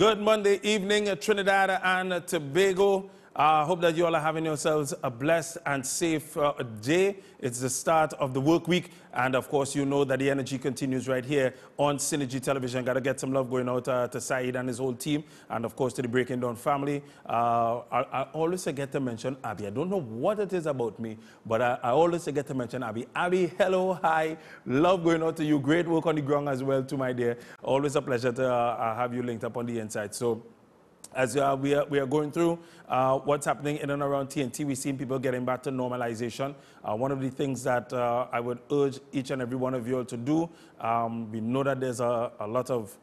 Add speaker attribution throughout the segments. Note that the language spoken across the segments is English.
Speaker 1: Good Monday evening, Trinidad and Tobago. I hope that you all are having yourselves a blessed and safe day. It's the start of the work week. And of course, you know that the energy continues right here on Synergy Television. Got to get some love going out to Saeed and his whole team. And of course, to the Breaking Dawn family. I always forget to mention Abby. I don't know what it is about me, but I always forget to mention Abby. Abby, hello, hi. Love going out to you. Great work on the ground as well, too, my dear. Always a pleasure to have you linked up on the inside. So, as we are going through what's happening in and around TNT, we've seen people getting back to normalization. One of the things that I would urge each and every one of you all to do, we know that there's a lot of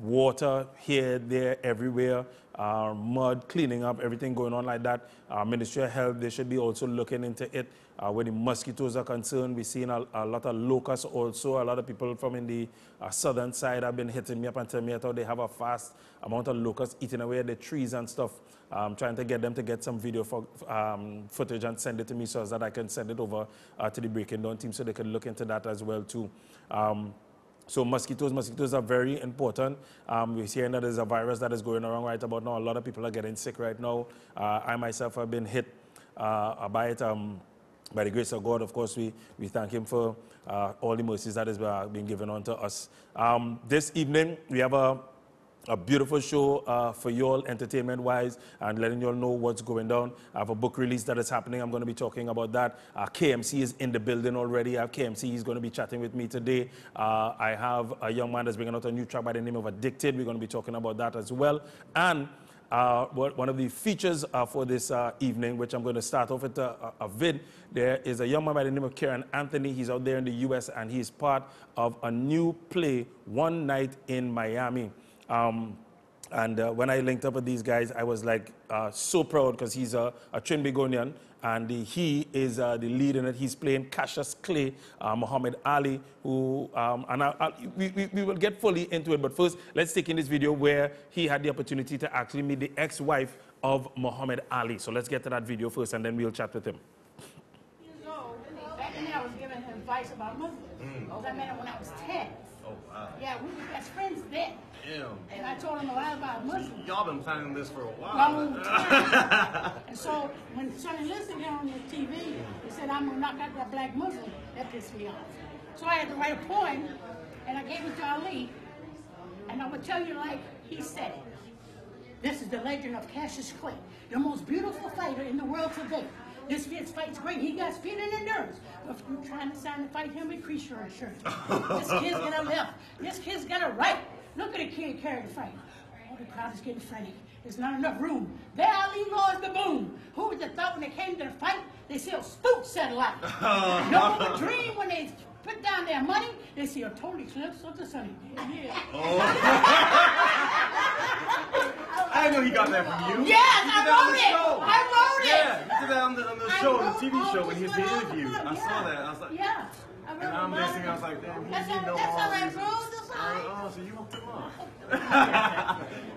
Speaker 1: water here, there, everywhere, mud, cleaning up, everything going on like that. Ministry of Health, they should be also looking into it. Where the mosquitoes are concerned, we've seen a lot of locusts also. A lot of people from in the southern side have been hitting me up and telling me how they have a vast amount of locusts eating away the trees and stuff. I'm trying to get them to get some video footage and send it to me so that I can send it over to the Breaking Dawn team so they can look into that as well too. So mosquitoes are very important. We're hearing that there's a virus that is going around right about now. A lot of people are getting sick right now. I myself have been hit by it. By the grace of God, of course, we thank Him for all the mercies that has been given unto us. This evening, we have a beautiful show for you all, entertainment-wise, and letting you all know what's going down. I have a book release that is happening. I'm going to be talking about that. KMC is in the building already. I have KMC. He's going to be chatting with me today. I have a young man that's bringing out a new track by the name of Addicted. We're going to be talking about that as well. And one of the features for this evening, which I'm going to start off with a vid, there is a young man by the name of Kieran Anthony. He's out there in the U.S., and he's part of a new play, One Night in Miami. When I linked up with these guys, I was like so proud because he's a Trinbagonian, and he is the lead in it. He's playing Cassius Clay, Muhammad Ali, who, we will get fully into it. But first, let's take in this video where he had the opportunity to actually meet the ex-wife of Muhammad Ali. So let's get to that video first, and then we'll chat with him.
Speaker 2: Years old, back then I was giving him advice about Muslims. I met him when I was 10.
Speaker 3: Oh, wow.
Speaker 2: Yeah, we were best friends then.
Speaker 3: Damn.
Speaker 2: And I told him a lot about Muslims.
Speaker 3: Y'all been planning this for a while.
Speaker 2: Long time. And so when Sonny Liston got on the TV, he said, I'm going to knock out that black Muslim. That pissed me off. So I had to write a poem, and I gave it to Ali. And I'm going to tell you like he said it. This is the legend of Cassius Clay, the most beautiful fighter in the world today. This kid's fight's great. He got speed and endurance. But if you're trying to sign to fight him, increase your insurance. This kid's got a left. This kid's got a right. Look at the kid carrying the fight. Oh, the crowd is getting frantic. There's not enough room. There Ali roars the boom. Who would have thought when they came to the fight, they see a spook satellite. No one would dream when they put down their money, they see a total eclipse of the sun. Yeah.
Speaker 3: Oh. I didn't know he got that from you.
Speaker 2: Yes, I wrote it. I wrote it.
Speaker 3: Yeah, you did that on the show, the TV show when he was being interviewed. I saw that. I was like,
Speaker 2: yeah.
Speaker 3: And I'm listening, I was like, damn, he know all
Speaker 2: That's
Speaker 3: this.
Speaker 2: how I wrote the song.
Speaker 3: Oh, so you hooked him up.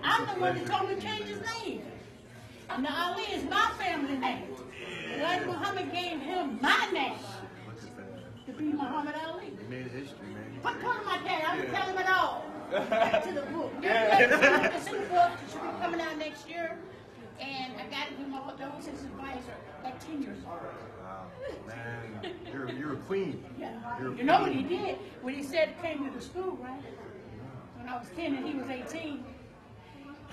Speaker 2: I'm the one that told him to change his name. Now Ali is my family name. Elijah Muhammad gave him my name to be Muhammad Ali.
Speaker 3: He made history, man.
Speaker 2: Put on my dad. I'm gonna tell him it all. Back to the book. It's in the book. It should be coming out next year. And I got him all those his advisor, like 10 years old.
Speaker 3: Wow, man, you're a queen.
Speaker 2: Yeah. You know what he did? When he said came to the school, right? When I was 10 and he was 18.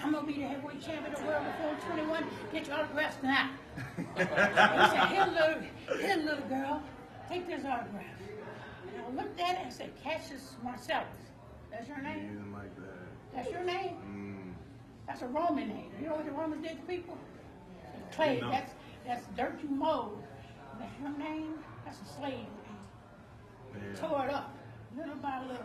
Speaker 2: I'm gonna be the heavyweight champion of the world before 21. Get your autographs now. He said, here, little girl, take this autograph. And I looked at it and said, Cassius Marcellus. That's your name?
Speaker 3: Like that.
Speaker 2: That's your name? That's a Roman name. You know what the Romans did to people? Clay.
Speaker 3: No.
Speaker 2: That's dirt you mowed. That's your name? That's a slave name.
Speaker 3: Yeah.
Speaker 2: Tore it up, little by little.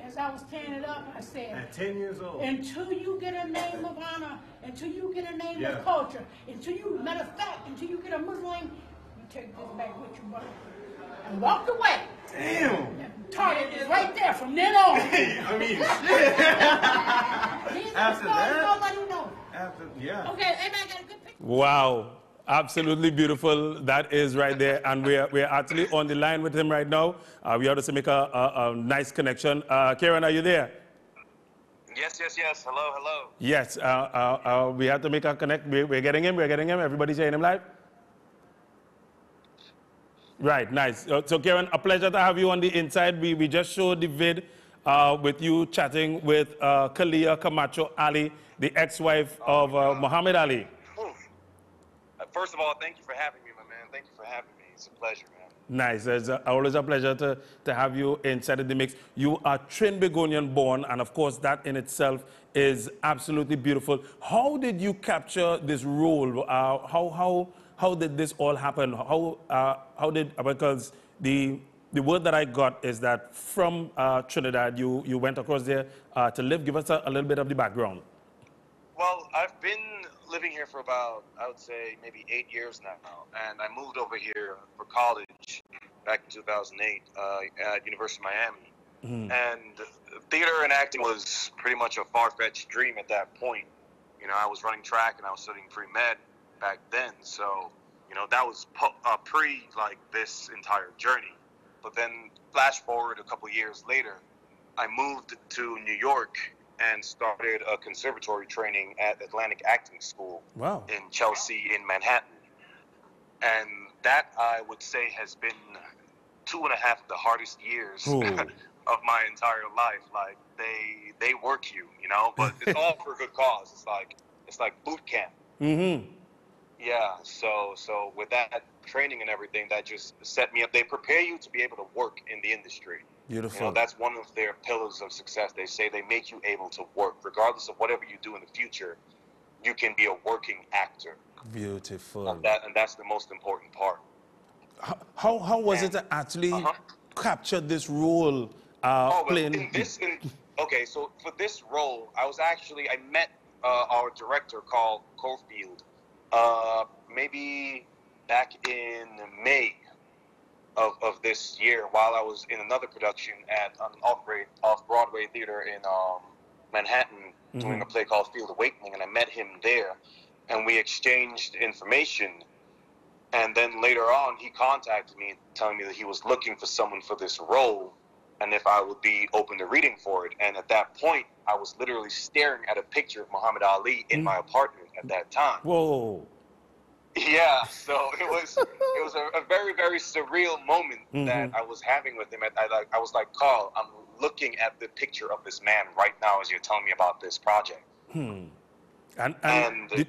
Speaker 2: As I was tearing it up, I said,
Speaker 3: At 10 years old.
Speaker 2: until you get a name of honor, until you get a name of culture, until you, matter of fact, until you get a Muslim, you take this back with you, brother. And walked away.
Speaker 3: Damn.
Speaker 2: Target is right there from then on.
Speaker 3: I mean,
Speaker 2: These are
Speaker 3: after
Speaker 2: the stories
Speaker 3: that?
Speaker 2: nobody knows.
Speaker 3: Yeah.
Speaker 2: Okay, everybody got a good picture?
Speaker 1: Wow. Absolutely beautiful. That is right there. And we're actually on the line with him right now. We ought to make a nice connection. Karen, are you there?
Speaker 4: Yes, yes, yes. Hello, hello.
Speaker 1: Yes, we had to make a connect. We're getting him. We're getting him. Everybody's hearing him live. Right, nice. So, Karen, a pleasure to have you on the inside. We just showed the vid with you chatting with Kalia Camacho Ali, the ex-wife of Muhammad Ali.
Speaker 4: Whew. First of all, thank you for having me, my man. Thank you for having me. It's a pleasure, man.
Speaker 1: Nice. It's always a pleasure to have you inside of the mix. You are Trinbagonian born, and of course, that in itself is absolutely beautiful. How did you capture this role? How did this all happen? How did, because the word that I got is that from Trinidad, you went across there to live. Give us a little bit of the background.
Speaker 4: Well, I've been living here for about, I would say, maybe 8 years now. And I moved over here for college back in 2008 at University of Miami. And theater and acting was pretty much a far-fetched dream at that point. You know, I was running track and I was studying pre-med back then. So, you know, that was pre, like, this entire journey. But then, flash forward a couple years later, I moved to New York and started a conservatory training at Atlantic Acting School in Chelsea, in Manhattan. And that, I would say, has been 2.5 of the hardest years of my entire life. Like, they work you, you know, but it's all for a good cause. It's like boot camp. Yeah, so with that training and everything, that just set me up. They prepare you to be able to work in the industry.
Speaker 1: Beautiful.
Speaker 4: You know, that's one of their pillars of success. They say they make you able to work. Regardless of whatever you do in the future, you can be a working actor.
Speaker 1: Beautiful.
Speaker 4: And that's the most important part.
Speaker 1: How was it to actually capture this role playing?
Speaker 4: Okay, so for this role, I met our director, Carl Corfield, maybe back in May of this year, while I was in another production at an off-Broadway theater in Manhattan, doing a play called Field Awakening, and I met him there, and we exchanged information. And then later on, he contacted me, telling me that he was looking for someone for this role, and if I would be open to reading for it. And at that point, I was literally staring at a picture of Muhammad Ali in my apartment at that time.
Speaker 1: Whoa.
Speaker 4: Yeah, so it was a very, very surreal moment that I was having with him. I was like, Carl, I'm looking at the picture of this man right now as you're telling me about this project.
Speaker 1: And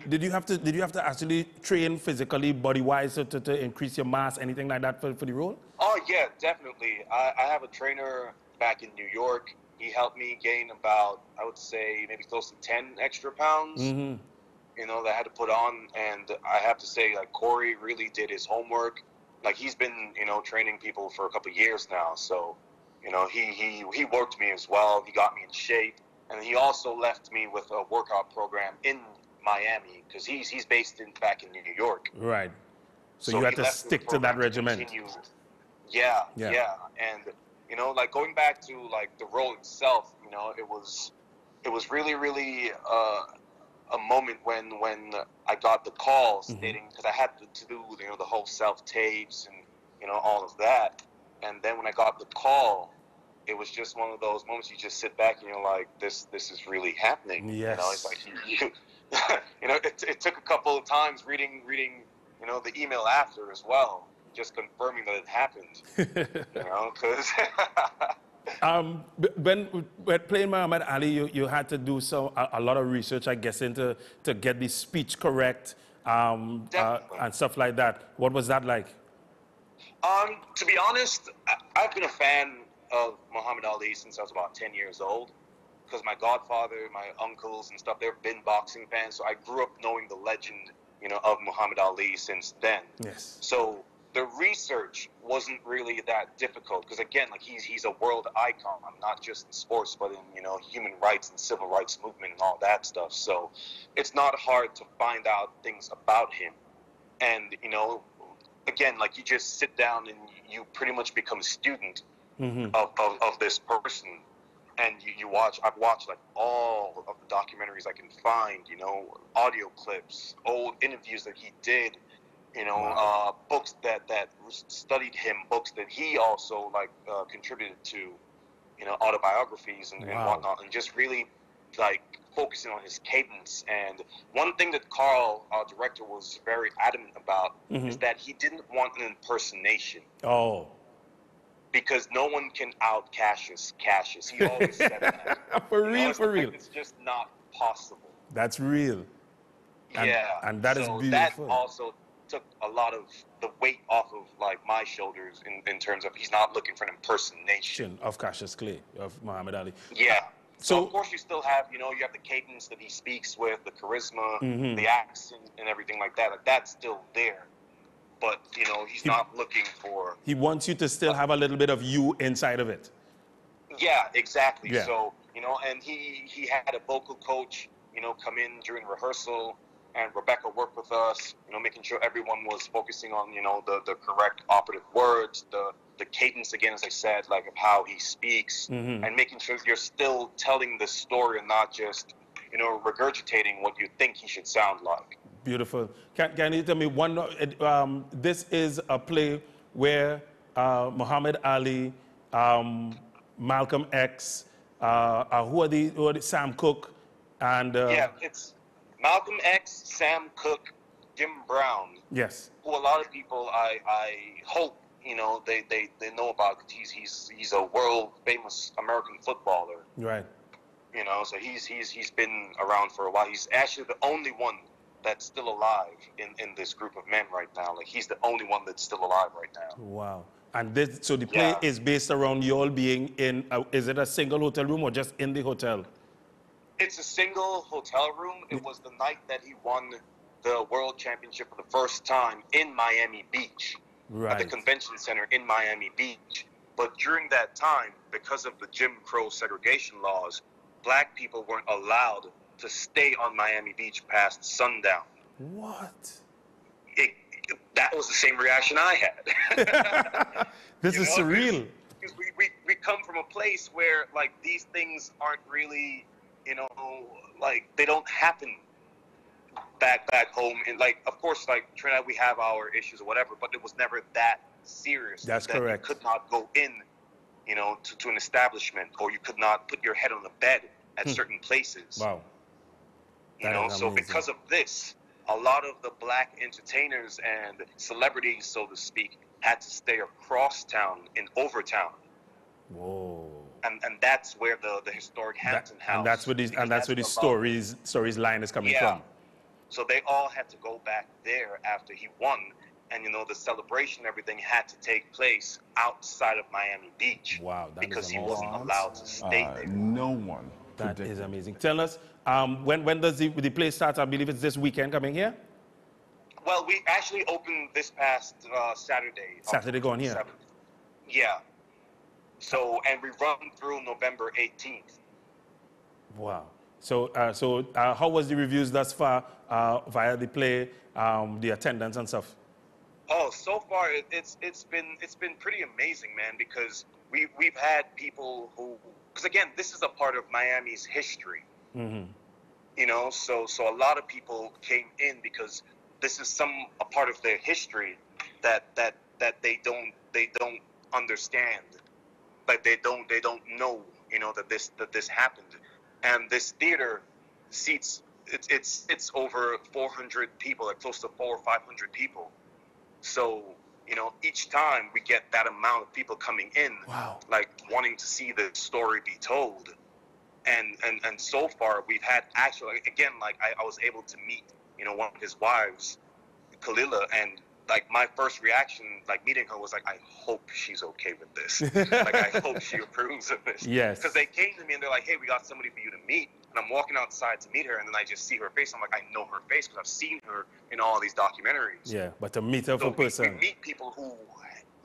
Speaker 1: did you have to actually train physically, body wise, to increase your mass, anything like that for the role?
Speaker 4: Oh yeah, definitely. I have a trainer back in New York. He helped me gain about, I would say, maybe close to 10 extra pounds. You know, that I had to put on, and I have to say, like, Corey really did his homework. Like, he's been, you know, training people for a couple of years now, so, you know, he worked me as well. He got me in shape, and he also left me with a workout program in Miami, because he's based back in New York.
Speaker 1: Right. So you had to stick to that regimen.
Speaker 4: Yeah. And, you know, like, going back to, like, the role itself, you know, it was really, really a moment when I got the call stating, because I had to do, you know, the whole self-tapes and, you know, all of that. And then when I got the call, it was just one of those moments you just sit back and you're like, this is really happening.
Speaker 1: Yes.
Speaker 4: You know, it's like, you know, it took a couple of times reading, you know, the email after as well, just confirming that it happened. You know, because...
Speaker 1: when playing Muhammad Ali, you had to do a lot of research, I guess, to get the speech correct and stuff like that. What was that like?
Speaker 4: To be honest, I've been a fan of Muhammad Ali since I was about 10 years old, because my godfather, my uncles and stuff, they've been boxing fans, so I grew up knowing the legend, you know, of Muhammad Ali since then.
Speaker 1: Yes.
Speaker 4: So the research wasn't really that difficult, because again, like, he's a world icon, not just in sports, but in, you know, human rights and civil rights movement and all that stuff. So it's not hard to find out things about him. And, you know, again, like, you just sit down and you pretty much become a student of this person. And I've watched, like, all of the documentaries I can find, you know, audio clips, old interviews that he did, you know, books that studied him, books that he also, like, contributed to, you know, autobiographies and whatnot, and just really like focusing on his cadence. And one thing that Carl, our director, was very adamant about is that he didn't want an impersonation.
Speaker 1: Oh.
Speaker 4: Because no one can out Cassius. He always said that.
Speaker 1: For real.
Speaker 4: It's just not possible.
Speaker 1: That's real. And that is beautiful.
Speaker 4: That also took a lot of the weight off of like my shoulders in terms of he's not looking for an impersonation
Speaker 1: of Cassius Clay, of Muhammad Ali.
Speaker 4: Yeah. So of course you still have, you have the cadence that he speaks with, the charisma, the accent and everything like that. Like, that's still there. But, he's not looking for...
Speaker 1: He wants you to still have a little bit of you inside of it.
Speaker 4: Yeah, exactly.
Speaker 1: Yeah.
Speaker 4: So, and he had a vocal coach, come in during rehearsal, and Rebecca worked with us, making sure everyone was focusing on, the correct operative words, the cadence, again, as I said, like of how he speaks, and making sure you're still telling the story and not just, regurgitating what you think he should sound like.
Speaker 1: Beautiful. Can you tell me this is a play where Muhammad Ali, Malcolm X, who are the Sam Cooke, and...
Speaker 4: yeah, it's Malcolm X, Sam Cooke, Jim Brown.
Speaker 1: Yes.
Speaker 4: Who a lot of people, I hope, they know about, because he's a world famous American footballer.
Speaker 1: Right.
Speaker 4: So he's been around for a while. He's actually the only one that's still alive in this group of men right now. Like, he's the only one that's still alive right now.
Speaker 1: Wow. And so the play is based around you all being in, is it a single hotel room or just in the hotel?
Speaker 4: It's a single hotel room. It was the night that he won the World Championship for the first time in Miami Beach.
Speaker 1: Right.
Speaker 4: At the convention center in Miami Beach. But during that time, because of the Jim Crow segregation laws, black people weren't allowed to stay on Miami Beach past sundown.
Speaker 1: What?
Speaker 4: That was the same reaction I had.
Speaker 1: This is surreal.
Speaker 4: Because we come from a place where, like, these things aren't really, like, they don't happen back home. And, like, of course, like, Trinidad, we have our issues or whatever, but it was never that serious.
Speaker 1: That's
Speaker 4: that
Speaker 1: correct.
Speaker 4: You could not go in, to an establishment, or you could not put your head on the bed at certain places.
Speaker 1: Wow.
Speaker 4: So because of this, a lot of the black entertainers and celebrities, so to speak, had to stay across town in Overtown.
Speaker 1: Whoa.
Speaker 4: And that's where the historic Hampton House.
Speaker 1: And that's where the stories line is coming from.
Speaker 4: So they all had to go back there after he won, and the celebration, everything had to take place outside of Miami Beach.
Speaker 1: Wow,
Speaker 4: because he wasn't allowed to stay there.
Speaker 5: No one.
Speaker 1: That is amazing. Tell us, when does the play start? I believe it's this weekend coming here?
Speaker 4: Well, we actually opened this past Saturday.
Speaker 1: Saturday going here?
Speaker 4: 7th. Yeah. So, and we run through November 18th.
Speaker 1: Wow. So, how was the reviews thus far via the play, the attendance and stuff?
Speaker 4: Oh, so far it's been pretty amazing, man, because we've had people who, because again, this is a part of Miami's history. So a lot of people came in because this is a part of their history that they don't understand, like they don't know, that this happened. And this theater seats it's over 400 people, like close to 400 or 500 people. So each time we get that amount of people coming in, like wanting to see the story be told. And so far we've had actually, again, like I was able to meet one of his wives, Kalila, and like my first reaction, like meeting her, was like, I hope she's okay with this. Like, I hope she approves of this.
Speaker 1: Yes.
Speaker 4: Because they came to me and they're like, hey, we got somebody for you to meet. And I'm walking outside to meet her, and then I just see her face. I'm like, I know her face because I've seen her in all these documentaries.
Speaker 1: Yeah, but to meet her for person.
Speaker 4: We meet people who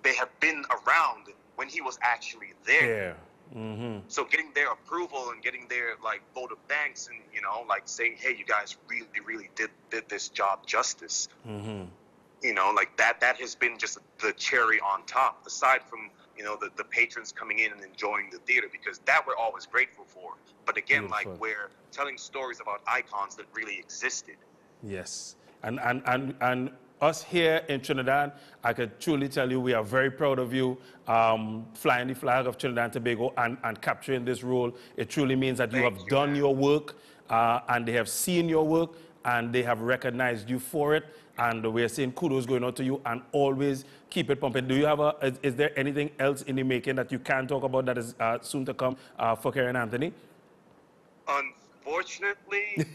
Speaker 4: they have been around when he was actually there. So getting their approval and getting their like vote of thanks, and like saying, hey, you guys really did this job justice. Like that has been just the cherry on top, aside from the patrons coming in and enjoying the theater, because that we're always grateful for. But again, like, we're telling stories about icons that really existed.
Speaker 1: Yes, and us here in Trinidad, I could truly tell you we are very proud of you flying the flag of Trinidad and Tobago and capturing this role. It truly means that you have done your work and they have seen your work and they have recognized you for it. And we are saying kudos going out to you and always keep it pumping. Do you have is there anything else in the making that you can talk about that is soon to come for Karen Anthony?
Speaker 4: Unfortunately,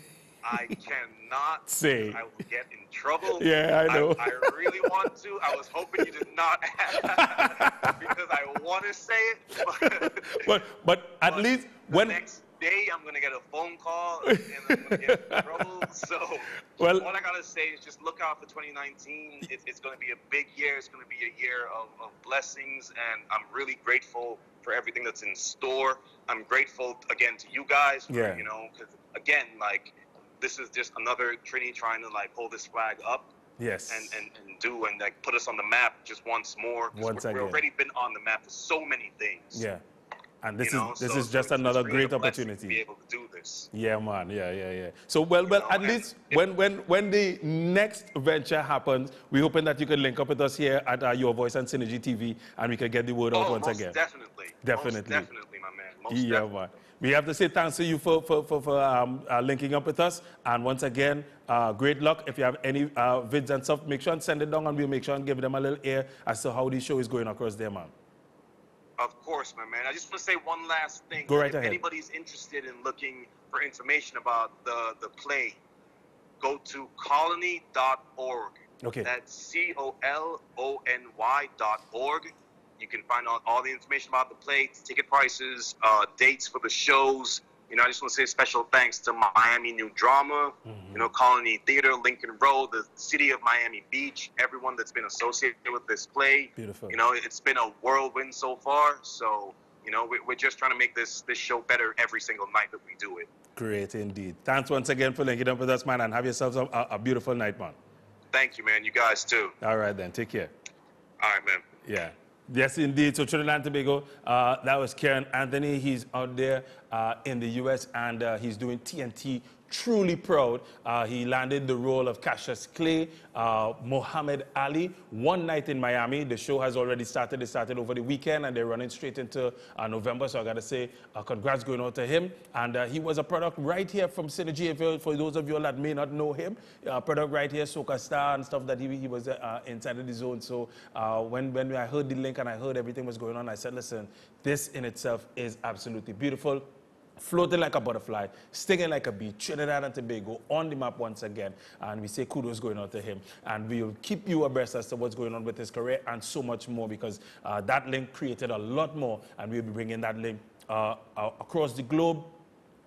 Speaker 4: I cannot
Speaker 1: say.
Speaker 4: I will get in trouble.
Speaker 1: Yeah, I know.
Speaker 4: I really want to. I was hoping you did not ask because I want to say it.
Speaker 1: But at least when
Speaker 4: next day I'm gonna get a phone call and I'm gonna get in trouble. So all I gotta say is just look out for 2019. It's gonna be a big year. It's gonna be a year of blessings, and I'm really grateful for everything that's in store. I'm grateful again to you guys for, you know, because again, like, this is just another Trini trying to like hold this flag up.
Speaker 1: Yes.
Speaker 4: And like put us on the map just once more. We've already been on the map for so many things.
Speaker 1: Yeah. And this is just another great opportunity
Speaker 4: to be able to do this.
Speaker 1: Yeah, man. Yeah. So well, at least when the next venture happens, we're hoping that you can link up with us here at Your Voice and Synergy TV, and we can get the word out once again.
Speaker 4: Definitely.
Speaker 1: Definitely.
Speaker 4: Most definitely, my man. Most
Speaker 1: yeah,
Speaker 4: definitely.
Speaker 1: man. We have to say thanks to you for linking up with us. And once again, great luck. If you have any vids and stuff, make sure and send it down, and we'll make sure and give them a little air as to how the show is going across there, man.
Speaker 4: Of course, my man. I just want to say one last thing.
Speaker 1: Go right ahead.
Speaker 4: If anybody's interested in looking for information about the play, go to colony.org.
Speaker 1: Okay.
Speaker 4: That's COLONY.org. You can find out all the information about the play, ticket prices, dates for the shows. You know, I just want to say special thanks to Miami New Drama, you know, Colony Theater, Lincoln Road, the city of Miami Beach, everyone that's been associated with this play.
Speaker 1: Beautiful.
Speaker 4: You know, it's been a whirlwind so far. So, you know, we're just trying to make this show better every single night that we do it. Great indeed. Thanks once again for linking up with us, man, and have yourselves a beautiful night, man. Thank you, man. You guys too. All right, then. Take care. All right, man. Yeah. Yes, indeed. So Trinidad and Tobago, that was Karen Anthony. He's out there in the U.S. and he's doing TNT truly proud. He landed the role of Cassius Clay, Muhammad Ali, one night in Miami. The show has already started. It started over the weekend and they're running straight into November. So I got to say congrats going out to him. And he was a product right here from Synergy. For those of you that may not know him, product right here, Soca Star and stuff that he was inside of the zone. So when I heard the link and I heard everything was going on, I said, listen, this in itself is absolutely beautiful. Floating like a butterfly, stinging like a bee, Trinidad and Tobago on the map once again. And we say kudos going out to him. And we'll keep you abreast as to what's going on with his career and so much more, because that link created a lot more. And we'll be bringing that link across the globe,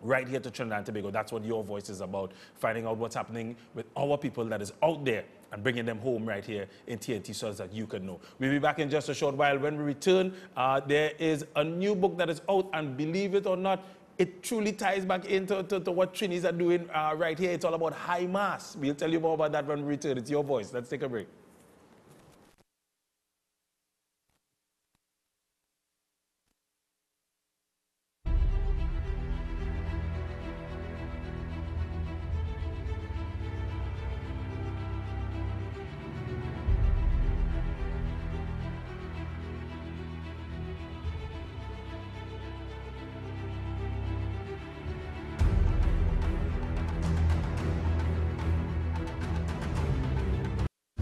Speaker 4: right here to Trinidad and Tobago. That's what Your Voice is about, finding out what's happening with our people that is out there and bringing them home right here in TNT so that you can know. We'll be back in just a short while. When we return, there is a new book that is out, and believe it or not, it truly ties back into what Trinis are doing right here. It's all about high mass. We'll tell you more about that when we return. It's Your Voice. Let's take a break.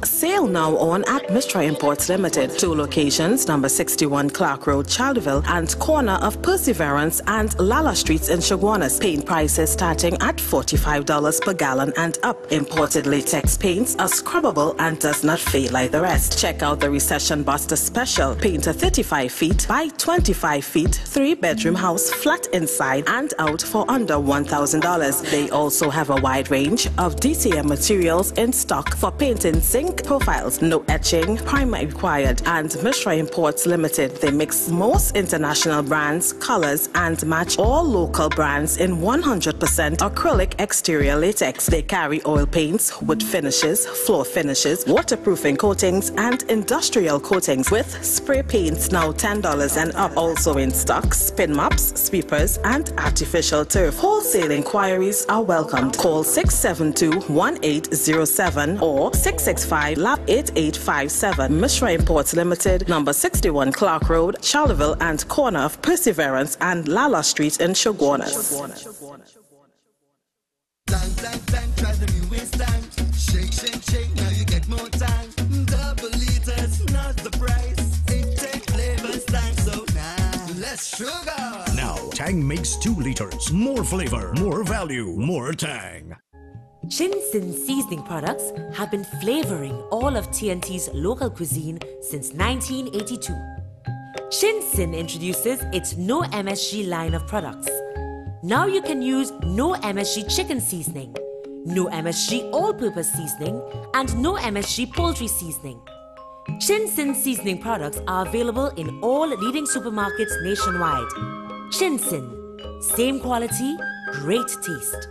Speaker 5: Sale now on at Mistral Imports Limited. 2 locations, number 61 Clark Road, Charleville, and corner of Perseverance and Lala Streets in Chaguanas. Paint prices starting at $45 per gallon and up. Imported latex paints are scrubbable and does not fade like the rest. Check out the Recession Buster Special. Paint a 35 feet by 25 feet, 3-bedroom house flat inside and out for under $1,000. They also have a wide range of DTM materials in stock for painting zinc profiles. No etching, primer required. And Mistral Imports Limited. They mix most international brands, colors, and match all local brands in 100% acrylic exterior latex. They carry oil paints, wood finishes, floor finishes, waterproofing coatings, and industrial coatings with spray paints now $10 and up. Also in stock, spin mops, sweepers, and artificial turf. Wholesale inquiries are welcomed. Call 672-1807 or 665 845 8857. Mishra Imports Limited, number 61 Clark Road, Charleville, and corner of Perseverance and Lala Street in Shoguanas.
Speaker 6: Time, try the newest time. Shake, now you get more time. Double liters, not the price. It takes flavors, time, so nice. Less sugar.
Speaker 7: Now, Tang makes 2 liters. More flavor, more value, more Tang.
Speaker 8: Chin Sin seasoning products have been flavoring all of TNT's local cuisine since 1982. Chin Sin introduces its No MSG line of products. Now you can use No MSG chicken seasoning, No MSG all-purpose seasoning, and No MSG poultry seasoning. Chin Sin seasoning products are available in all leading supermarkets nationwide. Chin Sin, same quality, great taste.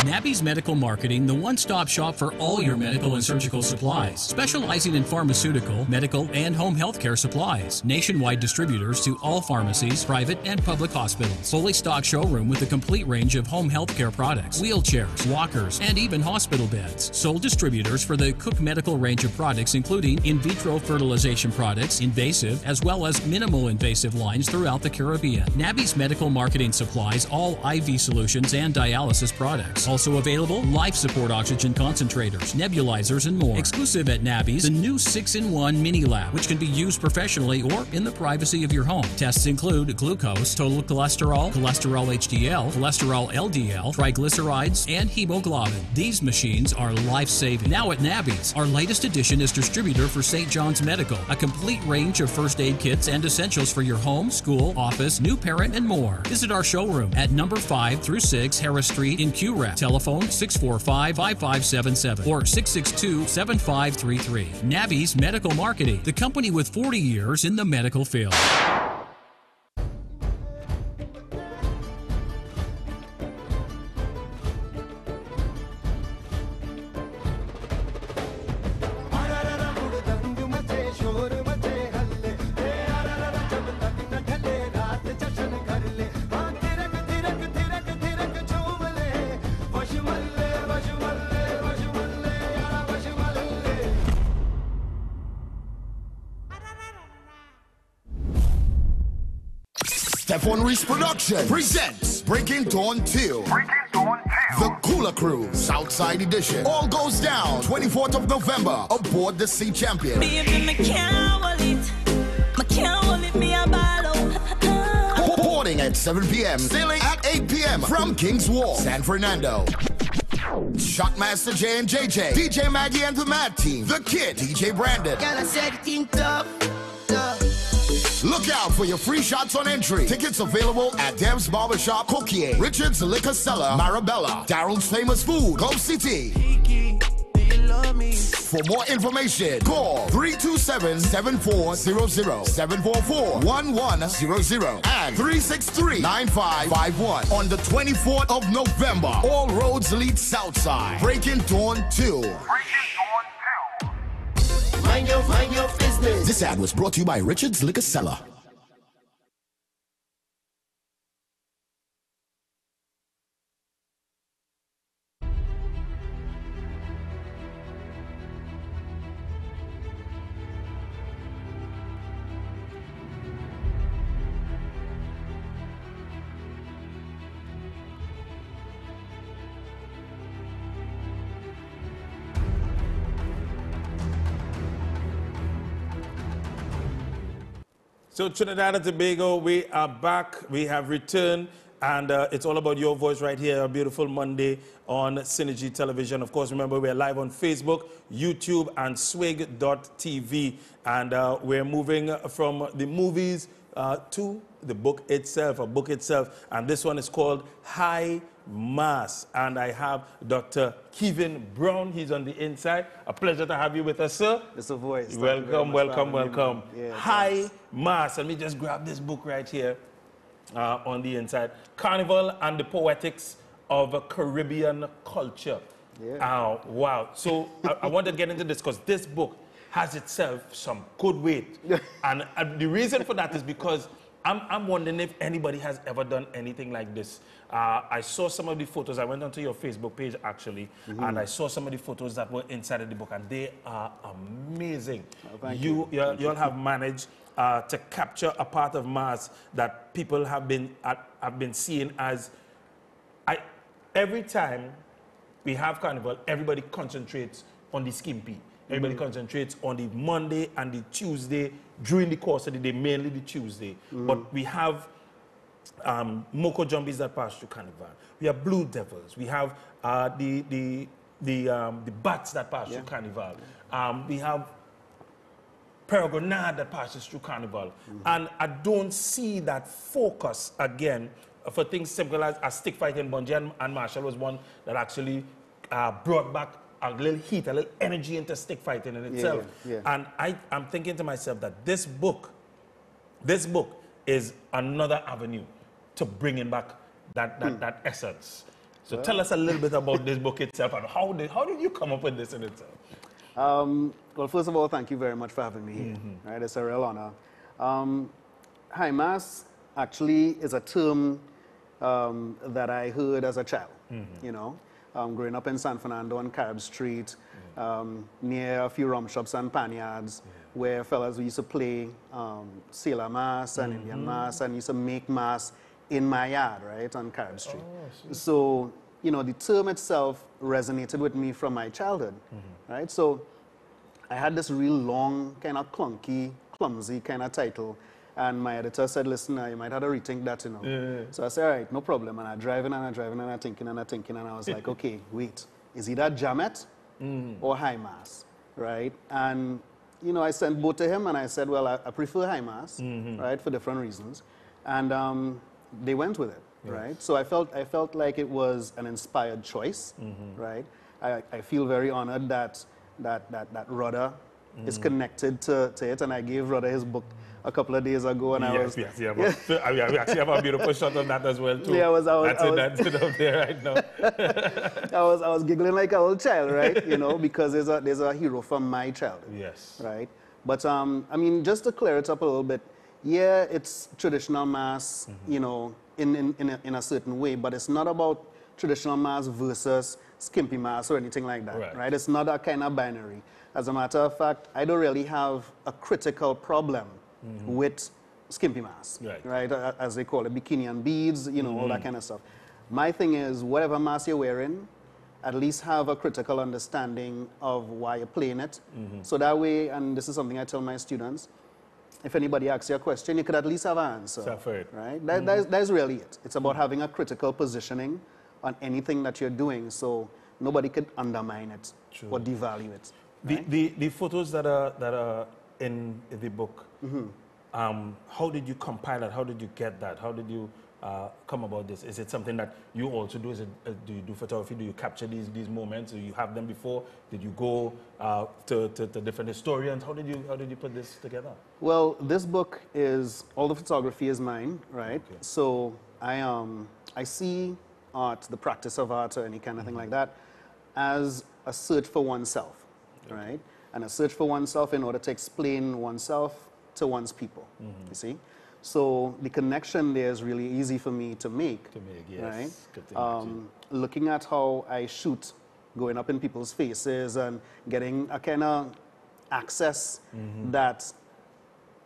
Speaker 9: Nabby's Medical Marketing, the one-stop shop for all your medical and surgical supplies, specializing in pharmaceutical, medical, and home healthcare supplies. Nationwide distributors to all pharmacies, private and public hospitals. Fully stocked showroom with a complete range of home healthcare products, wheelchairs, walkers, and even hospital beds. Sole distributors for the Cook Medical range of products, including in vitro fertilization products, invasive, as well as minimal invasive lines throughout the Caribbean. Nabby's Medical Marketing supplies all IV solutions and dialysis products. Also available, life support oxygen concentrators, nebulizers, and more. Exclusive at Nabby's, the new 6-in-1 mini lab, which can be used professionally or in the privacy of your home. Tests include glucose, total cholesterol, cholesterol HDL, cholesterol LDL, triglycerides, and hemoglobin. These machines are life-saving. Now at Nabby's, our latest addition is distributor for St. John's Medical, a complete range of first aid kits and essentials for your home, school, office, new parent, and more. Visit our showroom at number 5 through 6 Harris Street in QREP. Telephone 645-5577 or 662-7533. Nabby's Medical Marketing, the company with 40 years in the medical field.
Speaker 10: Stefan Reese Production presents Breaking Dawn 2. The Cooler Cruise, Southside Edition. All goes down 24th of November aboard the Sea Champion. Boarding at 7 p.m. Sailing at 8 p.m. from King's Wharf, San Fernando. Shotmaster J and JJ, DJ Maggie and the Mad Team, The Kid, DJ Brandon. Look out for your free shots on entry. Tickets available at Dev's Barbershop, Coquier, Richard's Liquor Cellar, Marabella, Daryl's Famous Food, Gulf City. For more information, call 327-7400, 744-1100, and 363-9551. On the 24th of November, all roads lead Southside. Breaking Dawn 2. Mind your business. This ad was brought to you by Richard's Liquor Cellar.
Speaker 1: So Trinidad and Tobago, we are back. We have returned, and it's all about your voice right here, a beautiful Monday on Synergy Television. Of course, remember, we're live on Facebook, YouTube, and swig.tv. And we're moving from the movies to the book itself, And this one is called High Mass. And I have Dr. Kevin Brown. He's on the inside. A pleasure to have you with us, sir.
Speaker 3: It's a voice.
Speaker 1: Welcome.
Speaker 3: Yeah,
Speaker 1: High Mass. Let me just grab this book right here on the inside. Carnival and the Poetics of Caribbean Culture.
Speaker 3: Yeah.
Speaker 1: Wow. So I want to get into this because this book has itself some good weight. And the reason for that is because I'm wondering if anybody has ever done anything like this. I saw some of the photos. I went onto your Facebook page, actually, and I saw some of the photos that were inside of the book, and they are amazing.
Speaker 11: Oh, thank you.
Speaker 1: You all have managed to capture a part of Mass that people have been seeing as... every time we have Carnival, everybody concentrates on the skimpy. Everybody concentrates on the Monday and the Tuesday during the course of the day, mainly the Tuesday. But we have Moko Jumbies that pass through Carnival. We have Blue Devils. We have the Bats that pass through Carnival. We have Peregrinae that passes through Carnival. And I don't see that focus again for things simple as stick fighting. Bungie and Marshall was one that actually brought back a little heat, a little energy into stick fighting in itself. And I'm thinking to myself that this book is another avenue to bringing back that essence. So tell us a little bit about this book itself and how did you come up with this in itself?
Speaker 11: Well, first of all, thank you very much for having me here. Right, it's a real honor. High Mass actually is a term that I heard as a child, you know. Growing up in San Fernando on Carib Street, near a few rum shops and panyards, where fellas used to play Sailor Mass and Indian Mass, and used to make Mass in my yard, right, on Carib Street. So, you know, the term itself resonated with me from my childhood, right? So I had this real long, kind of clunky, clumsy kind of title. And my editor said, listen, you might have to rethink that, you know. So I said, all right, no problem. And I'm driving and I'm driving and I'm thinking and I'm thinking. And I was like, okay, wait, is it that Jamet or High Mass, right? And, you know, I sent both to him and I said, well, I prefer High Mass, right, for different reasons. And they went with it, right? So I felt like it was an inspired choice, right? I feel very honored that Rudder is connected to it. And I gave Rudder his book a couple of days ago, and I was...
Speaker 1: Yes. We actually have a beautiful shot of that as well, too.
Speaker 11: Yeah,
Speaker 1: That's it up there right now.
Speaker 11: I was giggling like a little child, right? You know, because there's a hero from my childhood.
Speaker 1: Yes.
Speaker 11: Right? But, I mean, just to clear it up a little bit, yeah, it's traditional Mass, you know, in a certain way, but it's not about traditional Mass versus skimpy Mass or anything like that, right? It's not a kind of binary. As a matter of fact, I don't really have a critical problem with skimpy Mass, right? As they call it, bikini and beads, you know, all that kind of stuff. My thing is, whatever Mass you're wearing, at least have a critical understanding of why you're playing it. So that way, and this is something I tell my students, if anybody asks you a question, you could at least have an answer, right? That's really it. It's about having a critical positioning on anything that you're doing, so nobody could undermine it or devalue it. Right?
Speaker 1: The photos that are in the book, how did you compile it? How did you get that? How did you come about this? Is it something that you also do? Do you do photography? Do you capture these moments? Do you have them before? Did you go to different historians? How did you put this together?
Speaker 11: Well, this book is, all the photography is mine, right? Okay. So I see art, the practice of art or any kind of thing like that, as a search for oneself, right? And a search for oneself in order to explain oneself to one's people, you see? So the connection there is really easy for me to make,
Speaker 1: yes.
Speaker 11: Right? Looking at how I shoot, going up in people's faces and getting a kind of access that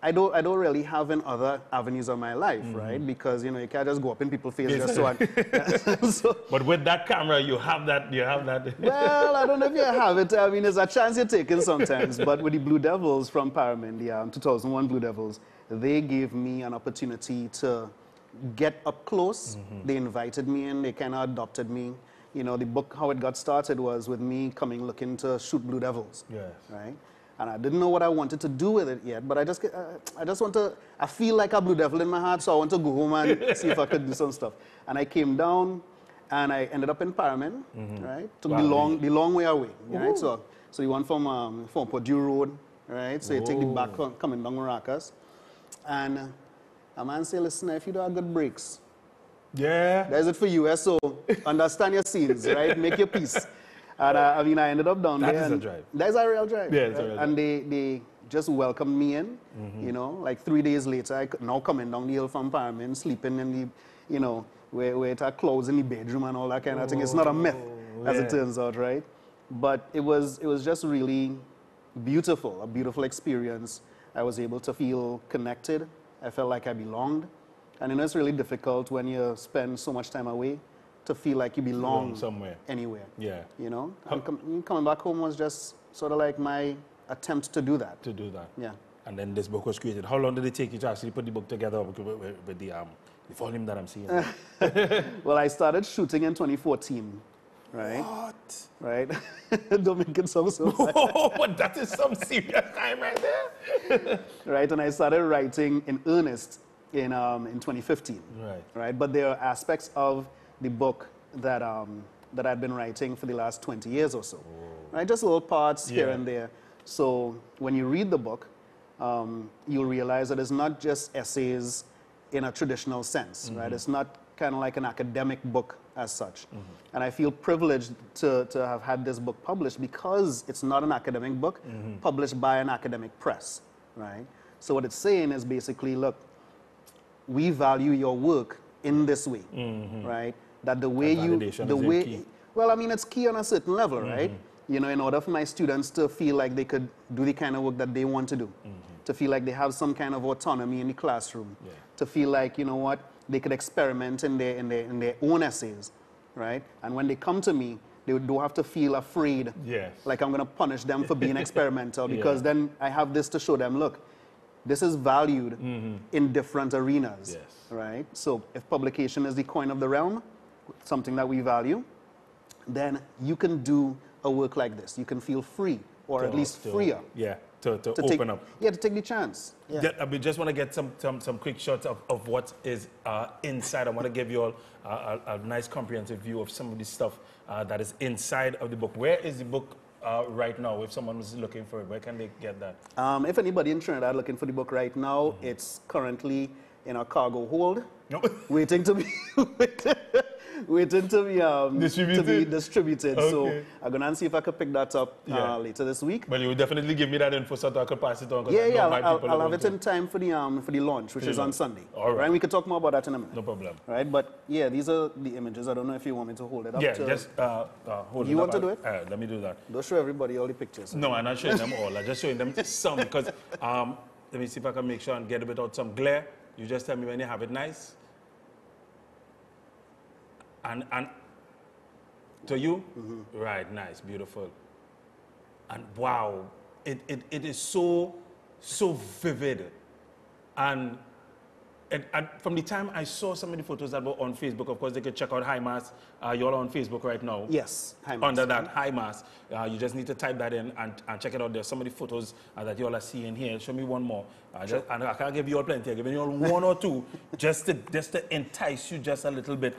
Speaker 11: I don't really have in other avenues of my life, right? Because, you know, you can't just go up in people's faces just so.
Speaker 1: But with that camera, you have that.
Speaker 11: Well, I don't know if you have it. I mean, there's a chance you're taking sometimes. But with the Blue Devils from Paramount, the 2001 Blue Devils, they gave me an opportunity to get up close. They invited me in. They kind of adopted me. You know, the book, how it got started was with me looking to shoot Blue Devils.
Speaker 1: Yes.
Speaker 11: Right? And I didn't know what I wanted to do with it yet, but I just want to, I feel like a Blue Devil in my heart, so I want to go home and see if I could do some stuff. And I came down, and I ended up in Paramount, right? Took the long way away, right? So you went from Purdue Road, right? So you take the back coming down Maracas. And a man say, listen, if you don't have good breaks,
Speaker 1: there's
Speaker 11: it for you, so understand your scenes, right? Make your peace. And I mean, I ended up down there.
Speaker 1: That is a
Speaker 11: and
Speaker 1: drive.
Speaker 11: That's a real drive.
Speaker 1: Yeah, it's a real
Speaker 11: And they just welcomed me in, you know, like 3 days later, now coming down the hill from Parliament, sleeping in the, you know, where it had clothes in the bedroom and all that kind of thing. It's not a myth, as it turns out, right? But it was just really beautiful, a beautiful experience. I was able to feel connected. I felt like I belonged. And you know, it's really difficult when you spend so much time away to feel like you belong
Speaker 1: somewhere,
Speaker 11: anywhere.
Speaker 1: Yeah.
Speaker 11: You know, and coming back home was just sort of like my attempt to do that. Yeah.
Speaker 1: And then this book was created. How long did it take you to actually put the book together with the volume that I'm seeing?
Speaker 11: Well, I started shooting in 2014, right?
Speaker 1: What?
Speaker 11: Right? Don't make it sound so bad.
Speaker 1: Oh, that is some serious time right there.
Speaker 11: Right, and I started writing in earnest in 2015.
Speaker 1: Right.
Speaker 11: Right, but there are aspects of the book that that I've been writing for the last 20 years or so. Right, just little parts here and there. So when you read the book, you'll realize that it's not just essays in a traditional sense, right? It's not kind of like an academic book as such. And I feel privileged to have had this book published because it's not an academic book published by an academic press, right? So what it's saying is basically, look, we value your work in this way, right? That the way well, I mean, it's key on a certain level, right? You know, in order for my students to feel like they could do the kind of work that they want to do, to feel like they have some kind of autonomy in the classroom, to feel like, you know what, they could experiment in their own essays, right? And when they come to me, they don't have to feel afraid, like I'm going to punish them for being experimental, because then I have this to show them, look, this is valued in different arenas, right? So if publication is the coin of the realm, something that we value, then you can do a work like this. You can feel free, or at least freer.
Speaker 1: To open up.
Speaker 11: Yeah, to take the chance.
Speaker 1: We just want to get some quick shots of what is inside. I want to give you all a nice comprehensive view of some of the stuff that is inside of the book. Where is the book right now? If someone was looking for it, where can they get that?
Speaker 11: If anybody in Trinidad looking for the book right now, it's currently in a cargo hold, waiting to be distributed.
Speaker 1: Okay.
Speaker 11: So I'm gonna see if I could pick that up later this week.
Speaker 1: Well, you will definitely give me that info so that I could pass it on.
Speaker 11: I'll have it in time for the launch, which is on Sunday.
Speaker 1: All right.
Speaker 11: We can talk more about that in a minute.
Speaker 1: No problem.
Speaker 11: Right, but yeah, these are the images. I don't know if you want me to hold it up.
Speaker 1: Yeah, just hold it up.
Speaker 11: You want to do it?
Speaker 1: Let me do that.
Speaker 11: Don't show everybody all the pictures.
Speaker 1: No, I'm not showing them all. I'm just showing them some because let me see if I can make sure and get a bit out some glare. You just tell me when you have it nice. And to you? Right, nice, beautiful. And wow, it is so vivid. And from the time I saw some of the photos that were on Facebook, of course, they could check out High Mass. You're on Facebook right now.
Speaker 11: Yes, High Mass.
Speaker 1: Under that, High Mass. You just need to type that in and check it out. There's some of the photos that you all are seeing here. Show me one more.
Speaker 11: Sure.
Speaker 1: And I can't give you all plenty. I'm giving you all one or two just to entice you just a little bit.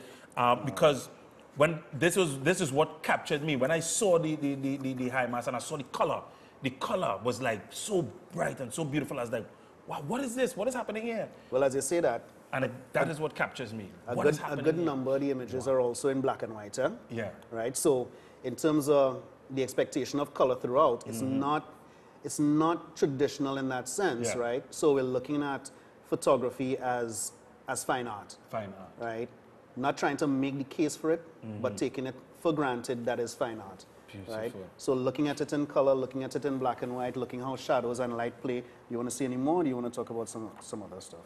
Speaker 1: Because when this is what captured me. When I saw the High Mass and I saw the color was like so bright and so beautiful. I was like, wow, what is this? What is happening here?
Speaker 11: Well, as you say that.
Speaker 1: And that is what captures me.
Speaker 11: A good number of the images are also in black and white,
Speaker 1: Yeah.
Speaker 11: Right? So in terms of the expectation of color throughout, it's not traditional in that sense, right? So we're looking at photography as fine art.
Speaker 1: Fine art.
Speaker 11: Right? Not trying to make the case for it, but taking it for granted that is fine art.
Speaker 1: Beautiful.
Speaker 11: Right? So looking at it in color, looking at it in black and white, looking how shadows and light play. You want to see any more? Or do you want to talk about some other stuff?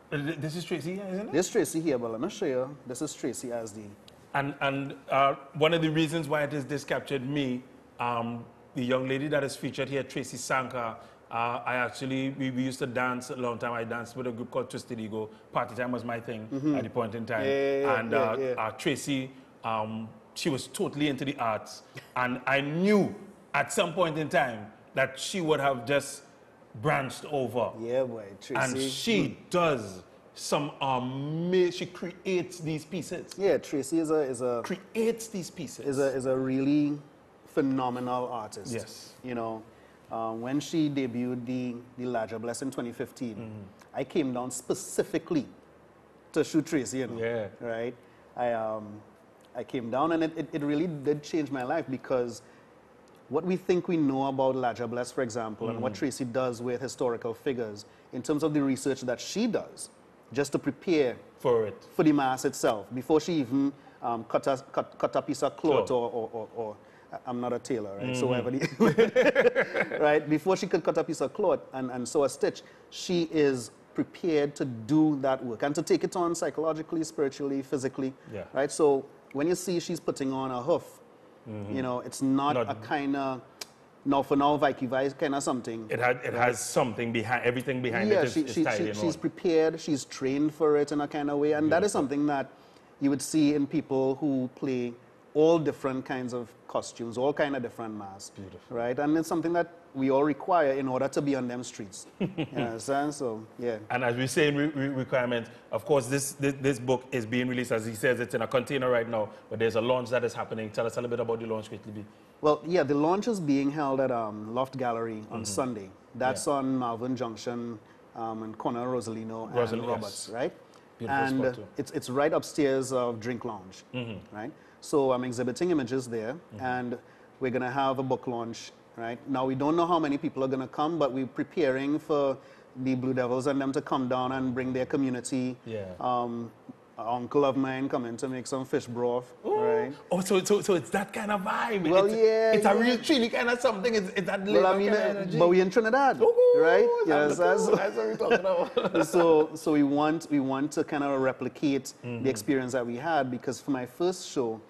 Speaker 1: This is Tracy here, isn't it?
Speaker 11: This is Tracy here, but let me show you. This is Tracy as the...
Speaker 1: And one of the reasons why this captured me, the young lady that is featured here, Tracy Sanka, we used to dance a long time. I danced with a group called Twisted Ego. Party time was my thing at the point in time. Tracy, she was totally into the arts. And I knew at some point in time that she would have just branched over.
Speaker 11: Yeah, boy, Tracy.
Speaker 1: And she does some she creates these pieces.
Speaker 11: Yeah, Tracy
Speaker 1: creates these pieces.
Speaker 11: Is a really phenomenal artist.
Speaker 1: Yes.
Speaker 11: You know, when she debuted the Ladra Bless in 2015, I came down specifically to shoot Tracy, you know.
Speaker 1: Yeah.
Speaker 11: Right? I came down, and it really did change my life, because what we think we know about Laja Bless, for example, and what Tracy does with historical figures, in terms of the research that she does, just to prepare
Speaker 1: for
Speaker 11: the mass itself, before she even cut a piece of cloth or I'm not a tailor, right? So whatever right? Before she could cut a piece of cloth and sew a stitch, she is prepared to do that work and to take it on psychologically, spiritually, physically, right? So when you see she's putting on a hoof, you know, it's not a kind of for now, Vicky Vice kind of something.
Speaker 1: It has something behind, everything behind it is tied in.
Speaker 11: She's prepared, she's trained for it in a kind of way, and that is something that you would see in people who play all different kinds of costumes, all kind of different masks.
Speaker 1: Beautiful.
Speaker 11: Right? And it's something that we all require in order to be on them streets. You understand? So, yeah.
Speaker 1: And as we say in requirements, of course, this book is being released, as he says, it's in a container right now, but there's a launch that is happening. Tell us a little bit about the launch quickly, B.
Speaker 11: Well, yeah, the launch is being held at Loft Gallery on Sunday. That's on Malvern Junction and corner Rosalino and Roberts, right?
Speaker 1: Beautiful
Speaker 11: and
Speaker 1: spot too.
Speaker 11: It's right upstairs of Drink Lounge, right? So I'm exhibiting images there, and we're going to have a book launch, right? Now, we don't know how many people are going to come, but we're preparing for the Blue Devils and them to come down and bring their community. An uncle of mine coming to make some fish broth, right?
Speaker 1: Oh, so it's that kind of vibe.
Speaker 11: Well,
Speaker 1: it's a real chili kind of something. It's that
Speaker 11: well, I mean,
Speaker 1: kind of energy.
Speaker 11: but we're in Trinidad, right? Yes,
Speaker 1: that's what we're talking about.
Speaker 11: So we want to kind of replicate the experience that we had, because for my first show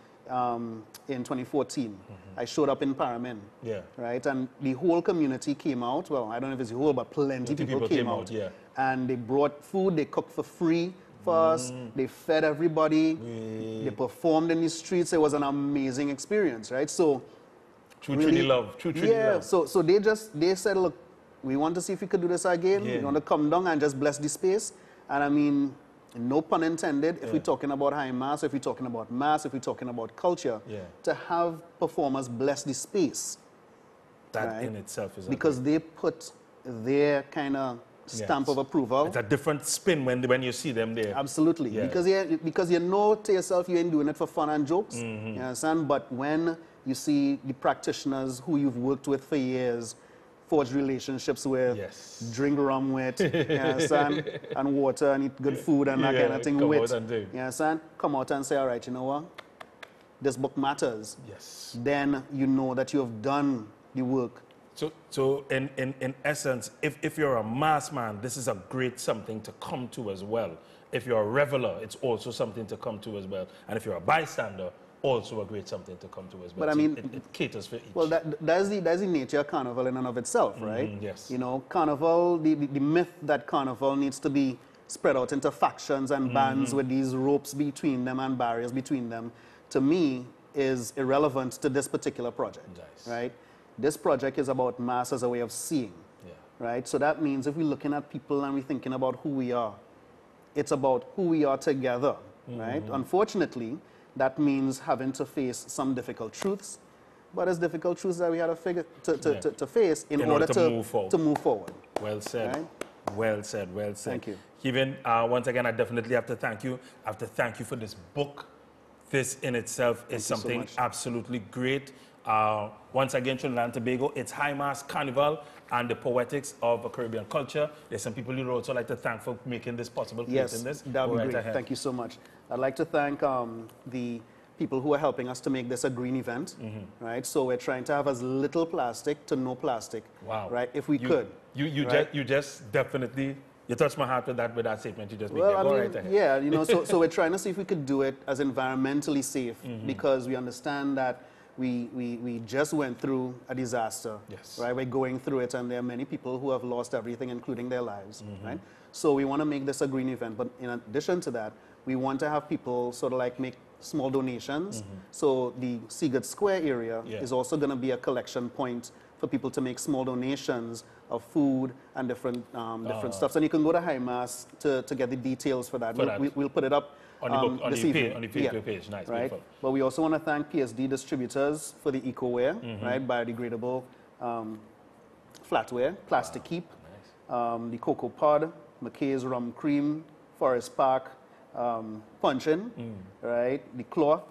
Speaker 11: in 2014, I showed up in Paramin, right? And the whole community came out. Well, I don't know if it's the whole, but plenty people came out. And they brought food, they cooked for free for us, they fed everybody, they performed in the streets. It was an amazing experience, right? So
Speaker 1: true Trini love.
Speaker 11: So they said, look, we want to see if we could do this again. We want to come down and just bless the space. And I mean, no pun intended, if we're talking about high mass, if we're talking about mass, if we're talking about culture, to have performers bless the space.
Speaker 1: That in itself is
Speaker 11: because they put their kind of stamp of approval.
Speaker 1: It's a different spin when you see them there.
Speaker 11: Absolutely. Because you know to yourself you ain't doing it for fun and jokes. You understand? But when you see the practitioners who you've worked with for years, forge relationships with, drink rum with, you understand? And water and eat good food and that kind of thing with. You understand? Come out and say, all right, you know what? This book matters. Then you know that you have done the work.
Speaker 1: So in essence, if you're a mass man, this is a great something to come to as well. If you're a reveler, it's also something to come to as well. And if you're a bystander, also a great something to come to as well.
Speaker 11: But I mean,
Speaker 1: it caters for each.
Speaker 11: Well, that's the nature of carnival in and of itself, right?
Speaker 1: Yes.
Speaker 11: You know, carnival, the myth that carnival needs to be spread out into factions and bands with these ropes between them and barriers between them, to me, is irrelevant to this particular project, right? This project is about mass as a way of seeing, right? So that means if we're looking at people and we're thinking about who we are, it's about who we are together, right? Unfortunately, that means having to face some difficult truths, but it's difficult truths that we had to face in order to move forward.
Speaker 1: Well said.
Speaker 11: Right?
Speaker 1: Well said, well said.
Speaker 11: Thank you.
Speaker 1: Kevin, once again, I definitely have to thank you. I have to thank you for this book. This in itself is something absolutely great. Once again, Trinidad and Tobago, it's High Mass Carnival and the poetics of a Caribbean culture. There's some people you'd also like to thank for making this possible.
Speaker 11: Yes, that would be great. Thank you so much. I'd like to thank the people who are helping us to make this a green event, right? So we're trying to have as little plastic to no plastic, right? If we could.
Speaker 1: You just definitely, you touched my heart with that statement you just made.
Speaker 11: Well,
Speaker 1: Go right ahead.
Speaker 11: yeah, you know, so we're trying to see if we could do it as environmentally safe, because we understand that we just went through a disaster, right? We're going through it, and there are many people who have lost everything, including their lives, right? So we want to make this a green event, but in addition to that, we want to have people sort of like make small donations. So the Seagate Square area is also going to be a collection point for people to make small donations of food and different stuff. And you can go to High Mass to get the details for that. We'll put it up
Speaker 1: on the
Speaker 11: this
Speaker 1: book, on the Facebook page. Nice,
Speaker 11: right?
Speaker 1: beautiful.
Speaker 11: But we also want to thank PSD distributors for the eco-ware, right? Biodegradable flatware, Plastic Keep, the Cocoa Pod, McKay's Rum Cream, Forest Park, Punchin, right? The cloth,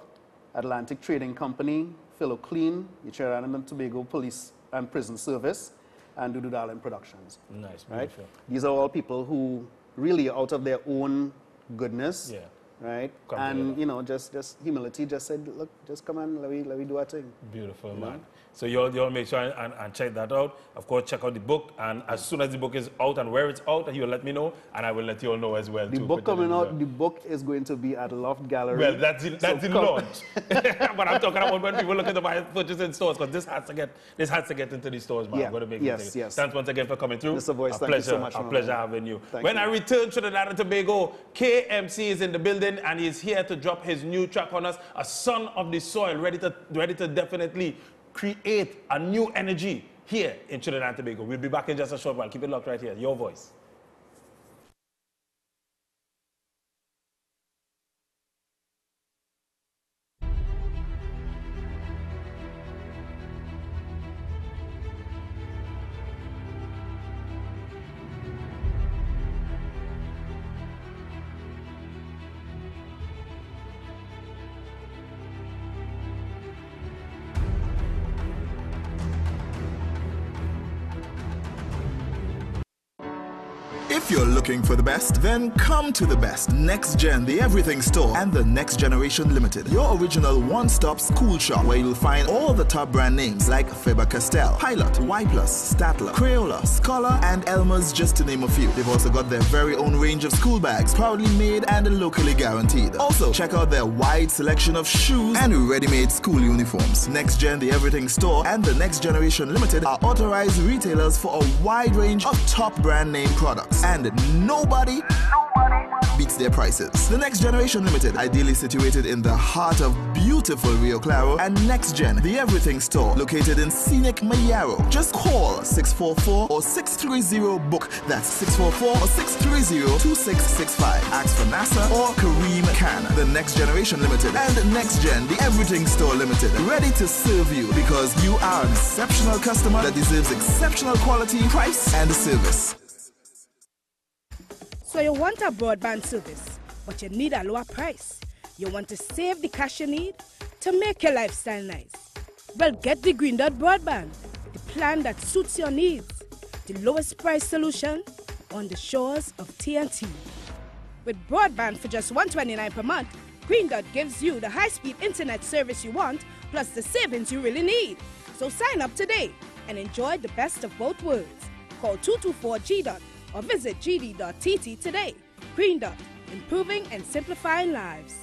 Speaker 11: Atlantic Trading Company, Philo Clean, the Trinidad and Tobago Police and Prison Service, and Dudu Darling Productions.
Speaker 1: Nice,
Speaker 11: right?
Speaker 1: beautiful.
Speaker 11: These are all people who really, out of their own goodness,
Speaker 1: Yeah.
Speaker 11: right?
Speaker 1: Come
Speaker 11: And
Speaker 1: together.
Speaker 11: you know, just humility. Just said, look, just come on, let me do our thing.
Speaker 1: Beautiful,
Speaker 11: You
Speaker 1: man.
Speaker 11: know?
Speaker 1: So you all make sure and check that out. Of course, check out the book, and as soon as the book is out and where it's out, you'll let me know, and I will let you all know as well.
Speaker 11: The
Speaker 1: too,
Speaker 11: book
Speaker 1: put it in
Speaker 11: coming out.
Speaker 1: there.
Speaker 11: The book is going to be at Loft Gallery.
Speaker 1: Well, that's the
Speaker 11: So come-
Speaker 1: launch. But I'm talking about when people looking to buy purchase in stores, because this has to get into the stores, man.
Speaker 11: Yeah.
Speaker 1: I'm going to make
Speaker 11: Yes,
Speaker 1: it.
Speaker 11: yes.
Speaker 1: Thanks once again for coming through.
Speaker 11: Mr. Boyce,
Speaker 1: a
Speaker 11: thank
Speaker 1: pleasure,
Speaker 11: you so much,
Speaker 1: a
Speaker 11: my
Speaker 1: pleasure
Speaker 11: man.
Speaker 1: having you.
Speaker 11: Thank
Speaker 1: When
Speaker 11: you.
Speaker 1: I return to Trinidad and Tobago, KMC is in the building, and he's here to drop his new track on us, a son of the soil, ready to definitely create a new energy here in Trinidad and Tobago. We'll be back in just a short while. Keep it locked right here. Your voice.
Speaker 12: If you're looking for the best, then come to the best. Next Gen, the Everything Store, and the Next Generation Limited. Your original one-stop school shop where you'll find all the top brand names like Faber-Castell, Pilot, Y+, Statler, Crayola, Scholar, and Elmer's, just to name a few. They've also got their very own range of school bags, proudly made and locally guaranteed. Also, check out their wide selection of shoes and ready-made school uniforms. Next Gen, the Everything Store, and the Next Generation Limited are authorized retailers for a wide range of top brand name products. And nobody beats their prices. The Next Generation Limited, ideally situated in the heart of beautiful Rio Claro, and Next Gen, the Everything Store, located in scenic Mayaro. Just call 644 or 630-BOOK. That's 644 or 630-2665. Ask for NASA or Kareem Khan. The Next Generation Limited and Next Gen, the Everything Store Limited, ready to serve you because you are an exceptional customer that deserves exceptional quality, price, and service.
Speaker 13: So you want a broadband service, but you need a lower price. You want to save the cash you need to make your lifestyle nice. Well, get the Green Dot Broadband, the plan that suits your needs. The lowest price solution on the shores of TNT. With broadband for just $129 per month, Green Dot gives you the high-speed internet service you want, plus the savings you really need. So sign up today and enjoy the best of both worlds. Call 224-GDOT or visit gd.tt today. Green Dot, improving and simplifying lives.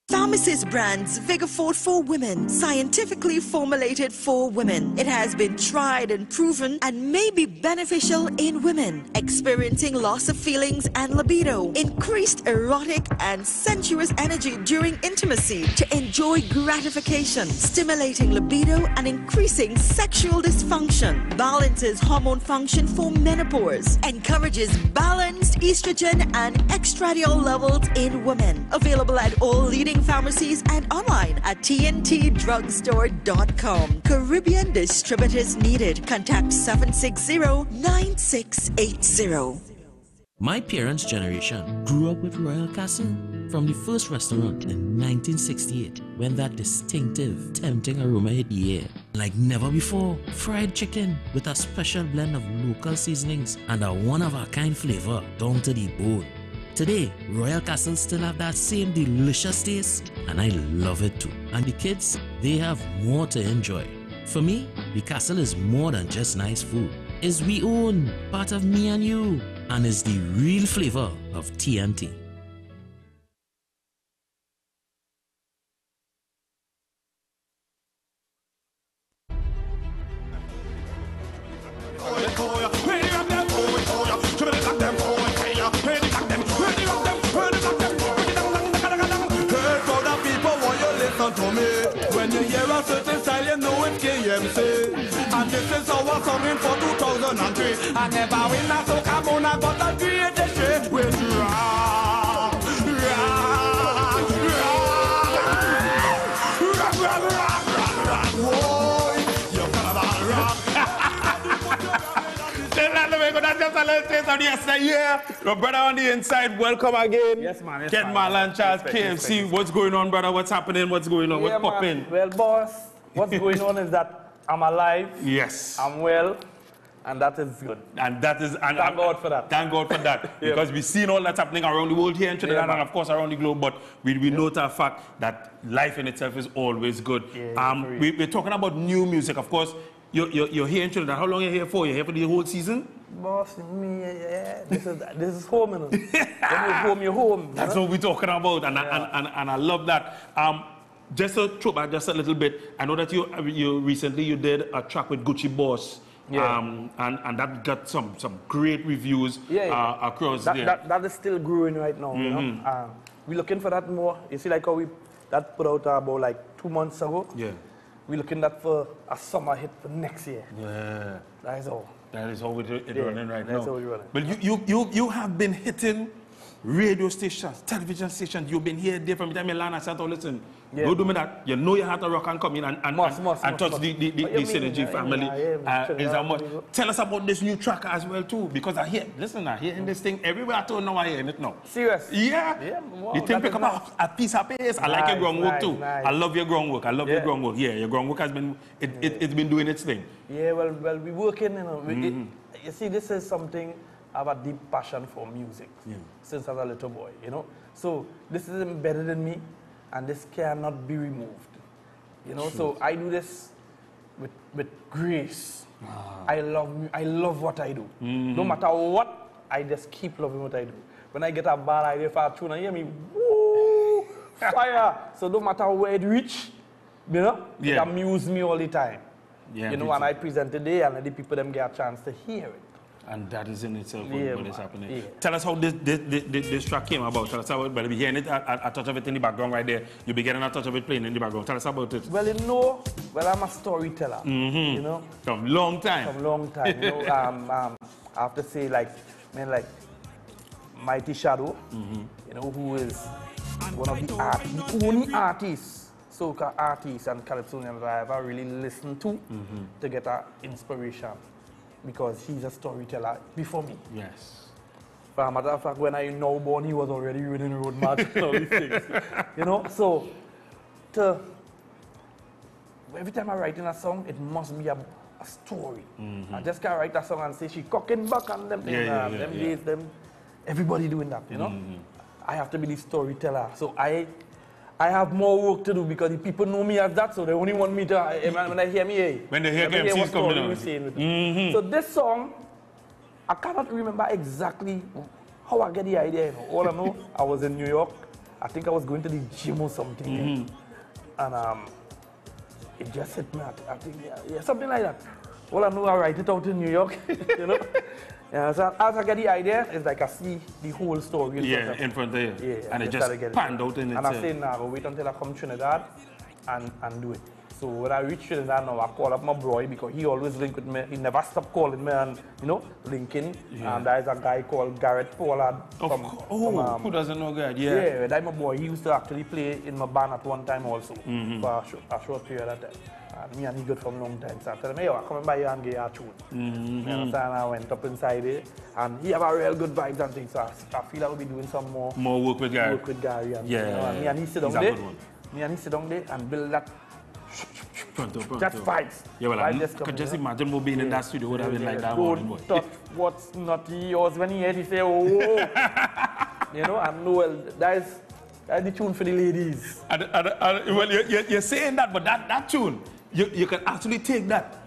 Speaker 14: Pharmacist brands Vigafort for women, scientifically formulated for women. It has been tried and proven and may be beneficial in women experiencing loss of feelings and libido, increased erotic and sensuous energy during intimacy to enjoy gratification, stimulating libido and increasing sexual dysfunction, balances hormone function for menopause, encourages balanced estrogen and estradiol levels in women. Available at all leading pharmacies and online at tntdrugstore.com. Caribbean distributors needed. Contact 760-9680.
Speaker 15: My parents' generation grew up with Royal Castle. From the first restaurant in 1968, when that distinctive, tempting aroma hit the air. Like never before, fried chicken with a special blend of local seasonings and a one-of-a-kind flavor down to the bone. Today, Royal Castle still have that same delicious taste, and I love it too. And the kids, they have more to enjoy. For me, the Castle is more than just nice food. It's we own, part of me and you, and is the real flavor of TNT.
Speaker 16: When you hear a certain style, you know it's KMC. And this is our song in for 2003. I never win a soca mona, but I create the shit with rock, rock, rock, rock, rock, rock, rock, rock, whoa, you gotta rock.
Speaker 1: That's just a let's say something yesterday. Yeah, your brother on the inside. Welcome again.
Speaker 17: Yes, man. Yes,
Speaker 1: Ken Marlon, Charles, KFC. What's going on, brother? What's happening? What's going on? What's popping?
Speaker 17: Well, boss, what's going on is that I'm alive.
Speaker 1: Yes.
Speaker 17: I'm well. And that is good.
Speaker 1: And that is... And
Speaker 17: thank God for that.
Speaker 1: Thank God for that. Because we've seen all that's happening around the world here in Trinidad and, of course, around the globe. But we know the fact that life in itself is always good. We're talking about new music. Of course, you're here in Trinidad. How long are you here for? You're here for the whole season?
Speaker 17: Boss, me, yeah. This is home, you know. When you're home, you're home.
Speaker 1: That's what we're talking about. And I love that. Just to throw back just a little bit, I know that you recently did a track with Gucci Boss.
Speaker 17: Yeah.
Speaker 1: And that got some great reviews across there.
Speaker 17: That is still growing right now, you know. We're looking for that more. You see, like how that put out about like 2 months ago.
Speaker 1: Yeah.
Speaker 17: We're looking that for a summer hit for next year.
Speaker 1: Yeah.
Speaker 17: That is all.
Speaker 1: That is how we're running right now.
Speaker 17: That's how we're running.
Speaker 1: But you have been hitting radio stations, television stations. You've been here there from the time you land. I said, oh, listen, go do me that. You know you had to rock and come in and touch the Synergy family. Is that much? Tell us about this new track as well too, because I hear in this thing everywhere. I don't know I hear it now.
Speaker 17: Serious?
Speaker 1: Yeah. You think pick up a piece of pace. I like your groundwork too. I love your groundwork. Your groundwork. Yeah, your groundwork has been it's been doing its thing.
Speaker 17: Yeah, well, we're working. You know, you see, this is something. I have a deep passion for music since I was a little boy, you know. So this is embedded in me, and this cannot be removed, you know. So I do this with grace. I love what I do. No matter what, I just keep loving what I do. When I get a bad idea for a tune, I hear me, woo, fire. So no matter where it reach, you know, it amuses me all the time. Yeah, you know, and I present today, and let the people them get a chance to hear it.
Speaker 1: And that is in itself what is happening. Yeah. Tell us how this track came about. Tell us about it. But we're hearing it, a touch of it in the background right there. You'll be getting a touch of it playing in the background. Tell us about it.
Speaker 17: Well, you know, I'm a storyteller. You know,
Speaker 1: from long time.
Speaker 17: From long time. You know, I have to say, like Mighty Shadow. You know, who is one of the only artists, soca artists and calypsonians that I ever really listened to get an inspiration. Because he's a storyteller before me.
Speaker 1: Yes.
Speaker 17: For a matter of fact, when I now born, he was already running the road march and all these things. You know, so every time I write in a song, it must be a story. I just can't write a song and say she cocking back and them things. Days, everybody doing that, you know. I have to be the storyteller. So I have more work to do because the people know me as that, so they only want me to, when they hear me, hey.
Speaker 1: When they hear MCs coming on.
Speaker 17: So this song, I cannot remember exactly how I get the idea. You know. All I know, I was in New York. I think I was going to the gym or something. And it just hit me. I think, something like that. All I know, I write it out in New York, you know. So as I get the idea, it's like I see the whole story
Speaker 1: in front of you. Yeah, and it just panned out in itself.
Speaker 17: And I say, nah, I'll wait until I come to Trinidad and do it. So when I reach Trinidad now, I call up my boy because he always link with me. He never stop calling me and, you know, linking. And there's a guy called Garrett Pollard.
Speaker 1: Who doesn't know Garrett?
Speaker 17: Yeah, that's my boy. He used to actually play in my band at one time also for a short period of time. And me and he good from a long time. So I tell him, hey, I'm coming by you and get you a tune. You understand? I went up inside it. And he have a real good vibes and things. So I feel I will be doing some more
Speaker 1: work with Gary.
Speaker 17: And, you know, and me and he sit down there. Me and he sit down there and build that. Just vibes.
Speaker 1: Yeah, well, I could just imagine more being in that studio would have been like that.
Speaker 17: Don't touch what's not yours. When he heard, he say, oh. You know, and Noel, that's the tune for the ladies.
Speaker 1: Well, you're saying that, but that tune, you can actually take that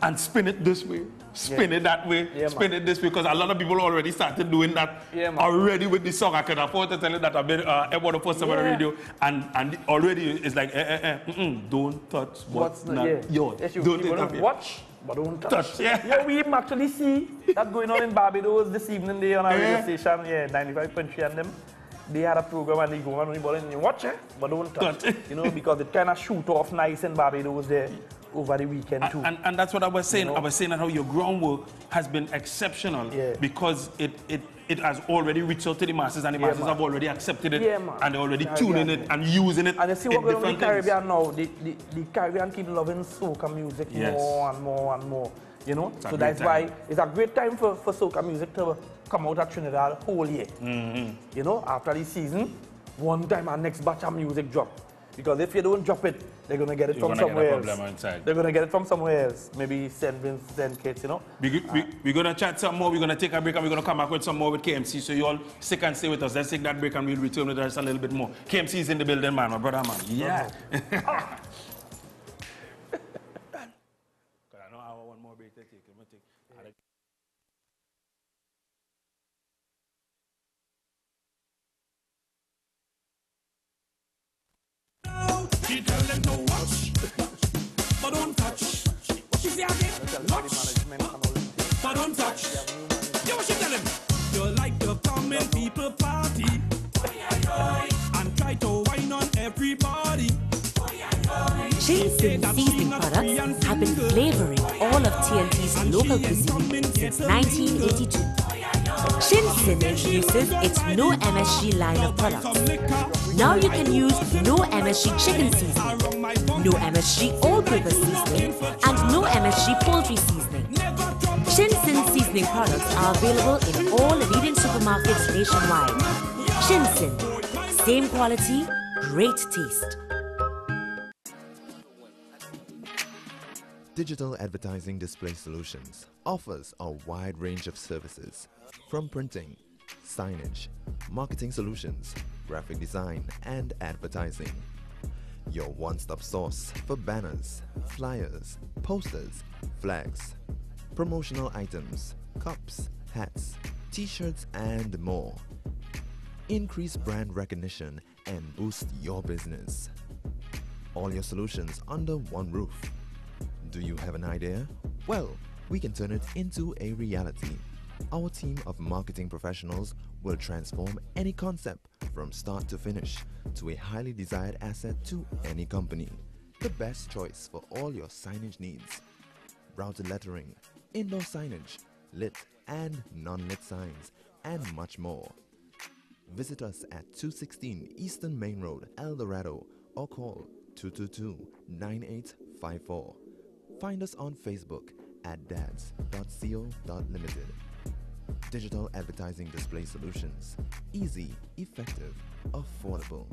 Speaker 1: and spin it this way, spin it that way, spin it this way, because a lot of people already started doing that already with the song. I can afford to tell you that I've been about the first time on the radio, and already it's like, don't touch what's not yours.
Speaker 17: Don't watch, but don't touch. Yeah, we actually see that going on in Barbados this evening there on our radio station, 95.3 and them. They had a program and they go on and you watch it, but don't touch. You know, because it kind of shoot off nice in Barbados there over the weekend too.
Speaker 1: And that's what I was saying. You know? I was saying that how your groundwork has been exceptional because it has already reached out to the masses and the masses have already accepted it and they're already tuning it and using it.
Speaker 17: And you see what going on in the Caribbean now, the Caribbean keep loving soca music more and more and more. You know,
Speaker 1: It's a
Speaker 17: so
Speaker 1: great
Speaker 17: that's
Speaker 1: time.
Speaker 17: why it's a great time for soca music to come out of Trinidad whole year. You know, after the season, one time our next batch of music drop. Because if you don't drop it, they're gonna get it
Speaker 1: You're
Speaker 17: from
Speaker 1: gonna
Speaker 17: somewhere
Speaker 1: get a
Speaker 17: else.
Speaker 1: problem inside.
Speaker 17: They're gonna get it from somewhere else. Maybe send kids, you know.
Speaker 1: We're gonna chat some more. We're gonna take a break and we're gonna come back with some more with KMC. So you all stick and stay with us. Let's take that break and we'll return with us a little bit more. KMC is in the building, man. My brother, man. Yeah. I know I have one more break to take. Let me take.
Speaker 16: She tell them to watch, but don't touch. What she say again? Watch, but don't touch. Yeah, what she tell them? You like to come in people party and try to whine on everybody.
Speaker 8: Shinsin seasoning products have been flavoring all of TNT's local cuisine since 1982. Shinsin introduces its no MSG line of products. Now you can use no MSG chicken seasoning, no MSG all-purpose seasoning, and no MSG poultry seasoning. Shinsin seasoning products are available in all leading supermarkets nationwide. Shinsin, same quality, great taste.
Speaker 18: Digital Advertising Display Solutions offers a wide range of services from printing, signage, marketing solutions, graphic design, and advertising. Your one-stop source for banners, flyers, posters, flags, promotional items, cups, hats, t-shirts, and more. Increase brand recognition and boost your business. All your solutions under one roof. Do you have an idea? Well, we can turn it into a reality. Our team of marketing professionals will transform any concept from start to finish to a highly desired asset to any company. The best choice for all your signage needs. Routed lettering, indoor signage, lit and non-lit signs, and much more. Visit us at 216 Eastern Main Road, El Dorado, or call 222-9854. Find us on Facebook at dads.co.limited. Digital Advertising Display Solutions. Easy, effective, affordable.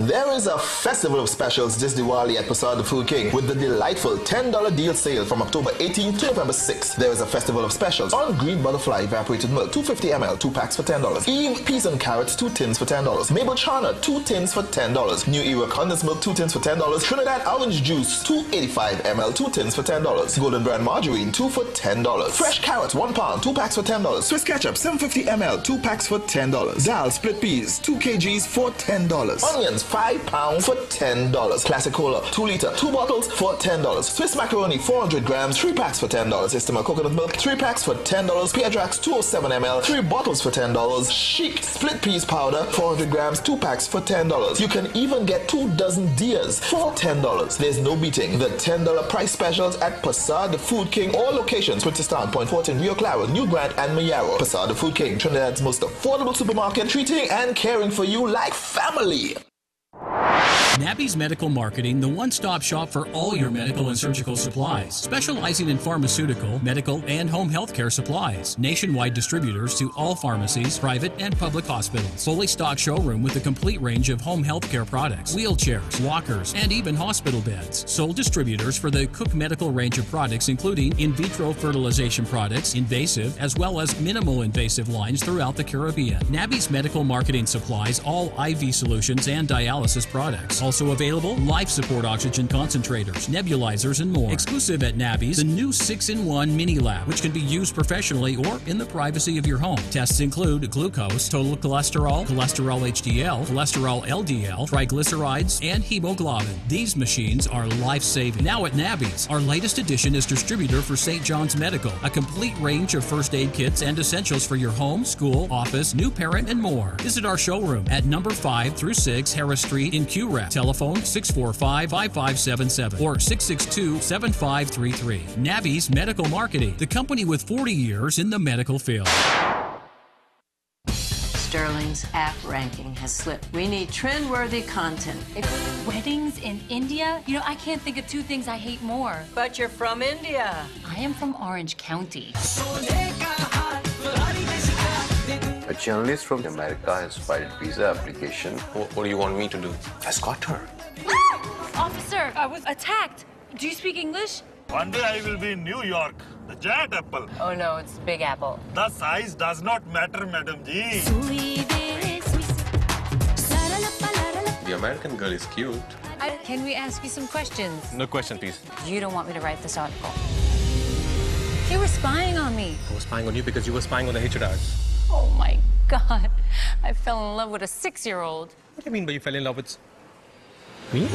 Speaker 10: There is a festival of specials this Diwali at Passar the Food King with the delightful $10 deal sale from October 18th to November 6th. There is a festival of specials on Green Butterfly evaporated milk, 250 ml, 2 packs for $10. Eve peas and carrots, 2 tins for $10. Mabel Chana, 2 tins for $10. New Era condensed milk, 2 tins for $10. Trinidad orange juice, 285 ml, 2 tins for $10. Golden brand margarine, 2 for $10. Fresh carrots, 1 pound, 2 packs for $10. Swiss ketchup, 750 ml, 2 packs for $10. Dal split peas, 2 kgs for $10. Onions, 5 pounds for $10. Classic Cola, 2 liter, 2 bottles for $10. Swiss macaroni, 400 grams, 3 packs for $10. Estima coconut milk, 3 packs for $10. Piedrax, 207 ml, 3 bottles for $10. Chic split peas powder, 400 grams, 2 packs for $10. You can even get 2 dozen Dias for $10. There's no beating the $10 price specials at Passar the Food King. All locations, Winterstown, Point Fortin, Rio Claro, New Grant, and Mayaro. Passar the Food King, Trinidad's most affordable supermarket, treating and caring for you like family.
Speaker 9: Nabby's Medical Marketing, the one-stop shop for all your medical and surgical supplies, specializing in pharmaceutical, medical, and home healthcare supplies. Nationwide distributors to all pharmacies, private and public hospitals. Fully stocked showroom with a complete range of home healthcare products, wheelchairs, walkers, and even hospital beds. Sole distributors for the Cook Medical range of products, including in vitro fertilization products, invasive, as well as minimal invasive lines throughout the Caribbean. Nabby's Medical Marketing supplies all IV solutions and dialysis products. Also available, life support oxygen concentrators, nebulizers, and more. Exclusive at Nabby's, the new 6-in-1 mini lab, which can be used professionally or in the privacy of your home. Tests include glucose, total cholesterol, cholesterol HDL, cholesterol LDL, triglycerides, and hemoglobin. These machines are life-saving. Now at Nabby's, our latest addition is distributor for St. John's Medical, a complete range of first aid kits and essentials for your home, school, office, new parent, and more. Visit our showroom at number 5 through 6 Harris Street in QREP. Telephone 645-5577 or 662-7533. Nabby's Medical Marketing, the company with 40 years in the medical field.
Speaker 19: Sterling's app ranking has slipped. We need trend-worthy content.
Speaker 20: Weddings in India? You know, I can't think of two things I hate more.
Speaker 19: But you're from India.
Speaker 20: I am from Orange County.
Speaker 21: A journalist from America has filed visa application. What do you want me to do? Escort her.
Speaker 20: Officer, I was attacked. Do you speak English?
Speaker 22: One day I will be in New York, the giant apple.
Speaker 20: Oh no, it's Big Apple.
Speaker 22: The size does not matter, Madam Ji.
Speaker 21: The American girl is cute.
Speaker 20: Can we ask you some questions?
Speaker 21: No question, please.
Speaker 20: You don't want me to write this article. They were spying on me.
Speaker 21: I was spying on you because you were spying on the HRs.
Speaker 20: Oh my God. I fell in love with a 6-year-old.
Speaker 21: What do you mean by you fell in love with me?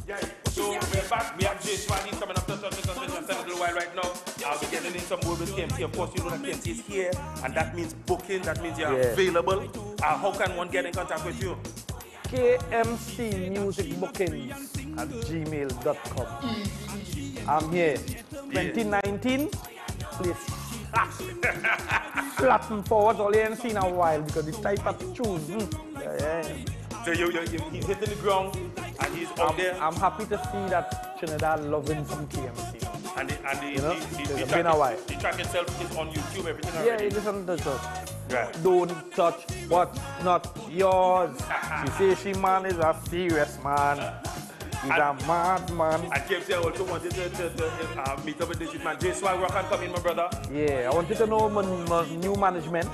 Speaker 1: Yeah, so we're back. We have Jay Swaggy coming up to us in a little while right now. I'll be getting in some word with KMC. Of course, you know that KMC is here, and that means booking. That means you're available. How can one get in contact with you?
Speaker 17: KMCmusicbookings@gmail.com. I'm here. 2019, please. Flatten forwards, all you ain't seen a while because the type of tune.
Speaker 1: So he's hitting the ground and he's out there.
Speaker 17: I'm happy to see that Trinidad loving some KMC.
Speaker 1: And
Speaker 17: It's been a while.
Speaker 1: The track itself is on YouTube, everything
Speaker 17: Yeah,
Speaker 1: already.
Speaker 17: it isn't the touch.
Speaker 1: Right.
Speaker 17: Don't touch what's not yours. She says she man is a serious man. He's a mad man.
Speaker 1: And KMC also wanted to meet up with this man. Jay Swag, rock and come in, my brother.
Speaker 17: Yeah, I wanted to know my new management.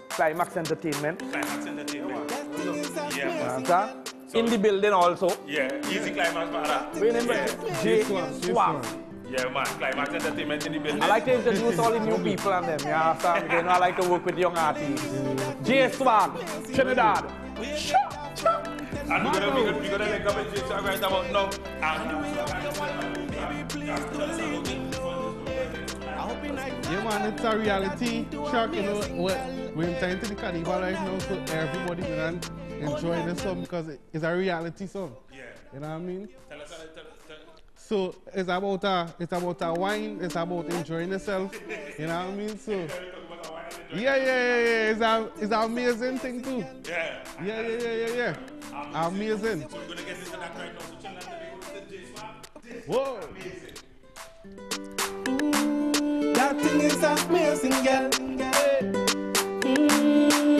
Speaker 17: Climax Entertainment.
Speaker 1: Climax Entertainment.
Speaker 17: In the building also.
Speaker 1: Yeah, easy Climax, man.
Speaker 17: Jay Swag.
Speaker 1: Yeah, man, Climax Entertainment in the building.
Speaker 17: I like to introduce all the new people and them. You understand? You know, I like to work with young artists. Jay Swag, Trinidad.
Speaker 1: And we're gonna link up with Jay Swag right about now.
Speaker 23: Yeah, man, it's a reality shock, you know. We're entering to the carnival right now, so everybody can enjoy the song because it's a reality song.
Speaker 1: Yeah.
Speaker 23: You know what I mean? So it's about a wine, it's about enjoying yourself. You know what I mean? So yeah. It's an amazing thing too. Yeah. Amazing.
Speaker 1: So we're gonna get into that right now. So chill out the Jay Swag.
Speaker 23: Whoa.
Speaker 16: That thing is amazing, girl.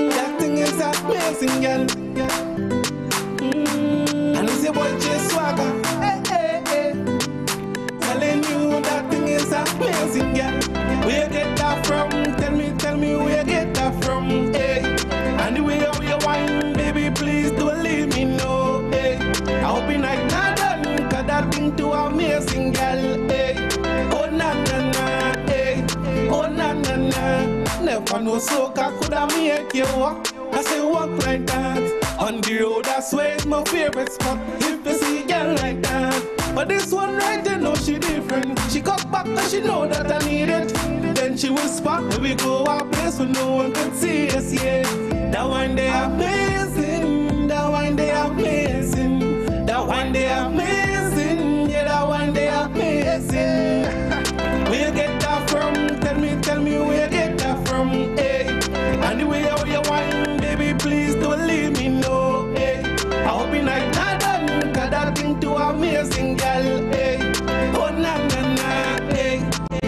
Speaker 16: That thing is amazing, girl. And it's your boy Jay Swagger. Telling you that thing is amazing, girl. Where you get that from? Tell me where you get that from. Hey. And the way how you wine, baby, please don't leave me know. Hey. I hope you like that done, cause that thing too amazing, girl. Hey. Oh na na na, hey. Oh na na na. Never know soca coulda make you walk. I say walk like that. On the road, I swear it's my favorite spot. If you see a girl like that. But this one right there, no, she different. She cock back cause she know that I need it. Then she whisper, here we go a place where no one can see us, yeah. That one they amazing, that one they amazing, that one they amazing, yeah, that one they amazing. Where you get that from? Tell me where you get that from, hey. And the way how you wine, baby, please don't leave me know, hey. I hope you like that done, cause that thing too amazing, girl, hey. Oh na na na, hey.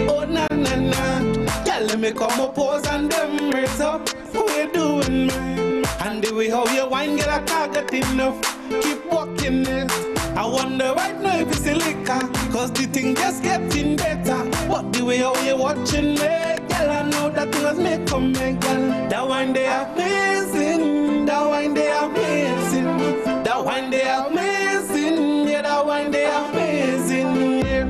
Speaker 16: Oh na na na. Girl, let me come up pose and them raise up. What you doing, man? And the way how you wine, girl, I can't get enough. Keep walking it. I wonder right now if it's a liquor, cause the thing just getting better. But the way how you watching me, girl, I know that was me coming, girl. That wine they amazing, that wine they amazing, that wine they amazing, yeah, that wine they amazing, yeah.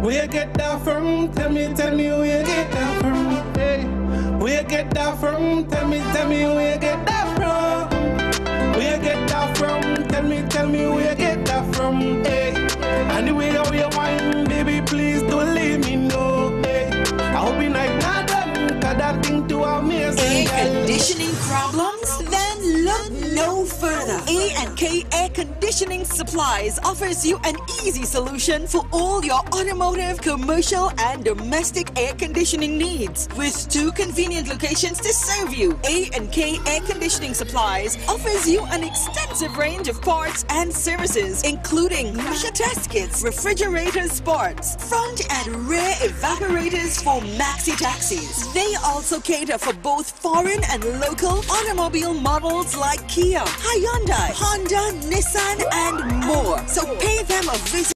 Speaker 16: Where you get that from? Tell me where you get that from, hey. Where you get that from? Tell me where you get that from. Where you get that from? Tell me where you get that from, hey. And the way how you wine, baby, please don't leave me know, hey. I hope you like that done, cause that thing too amazing.
Speaker 14: Air conditioning problems? Then no further. A&K Air Conditioning Supplies offers you an easy solution for all your automotive, commercial, and domestic air conditioning needs. With 2 convenient locations to serve you, A&K Air Conditioning Supplies offers you an extensive range of parts and services, including pressure test kits, refrigerator parts, front and rear evaporators for maxi taxis. They also cater for both foreign and local automobile models like Kia, Hyundai, Honda, Nissan, and more. So pay them a visit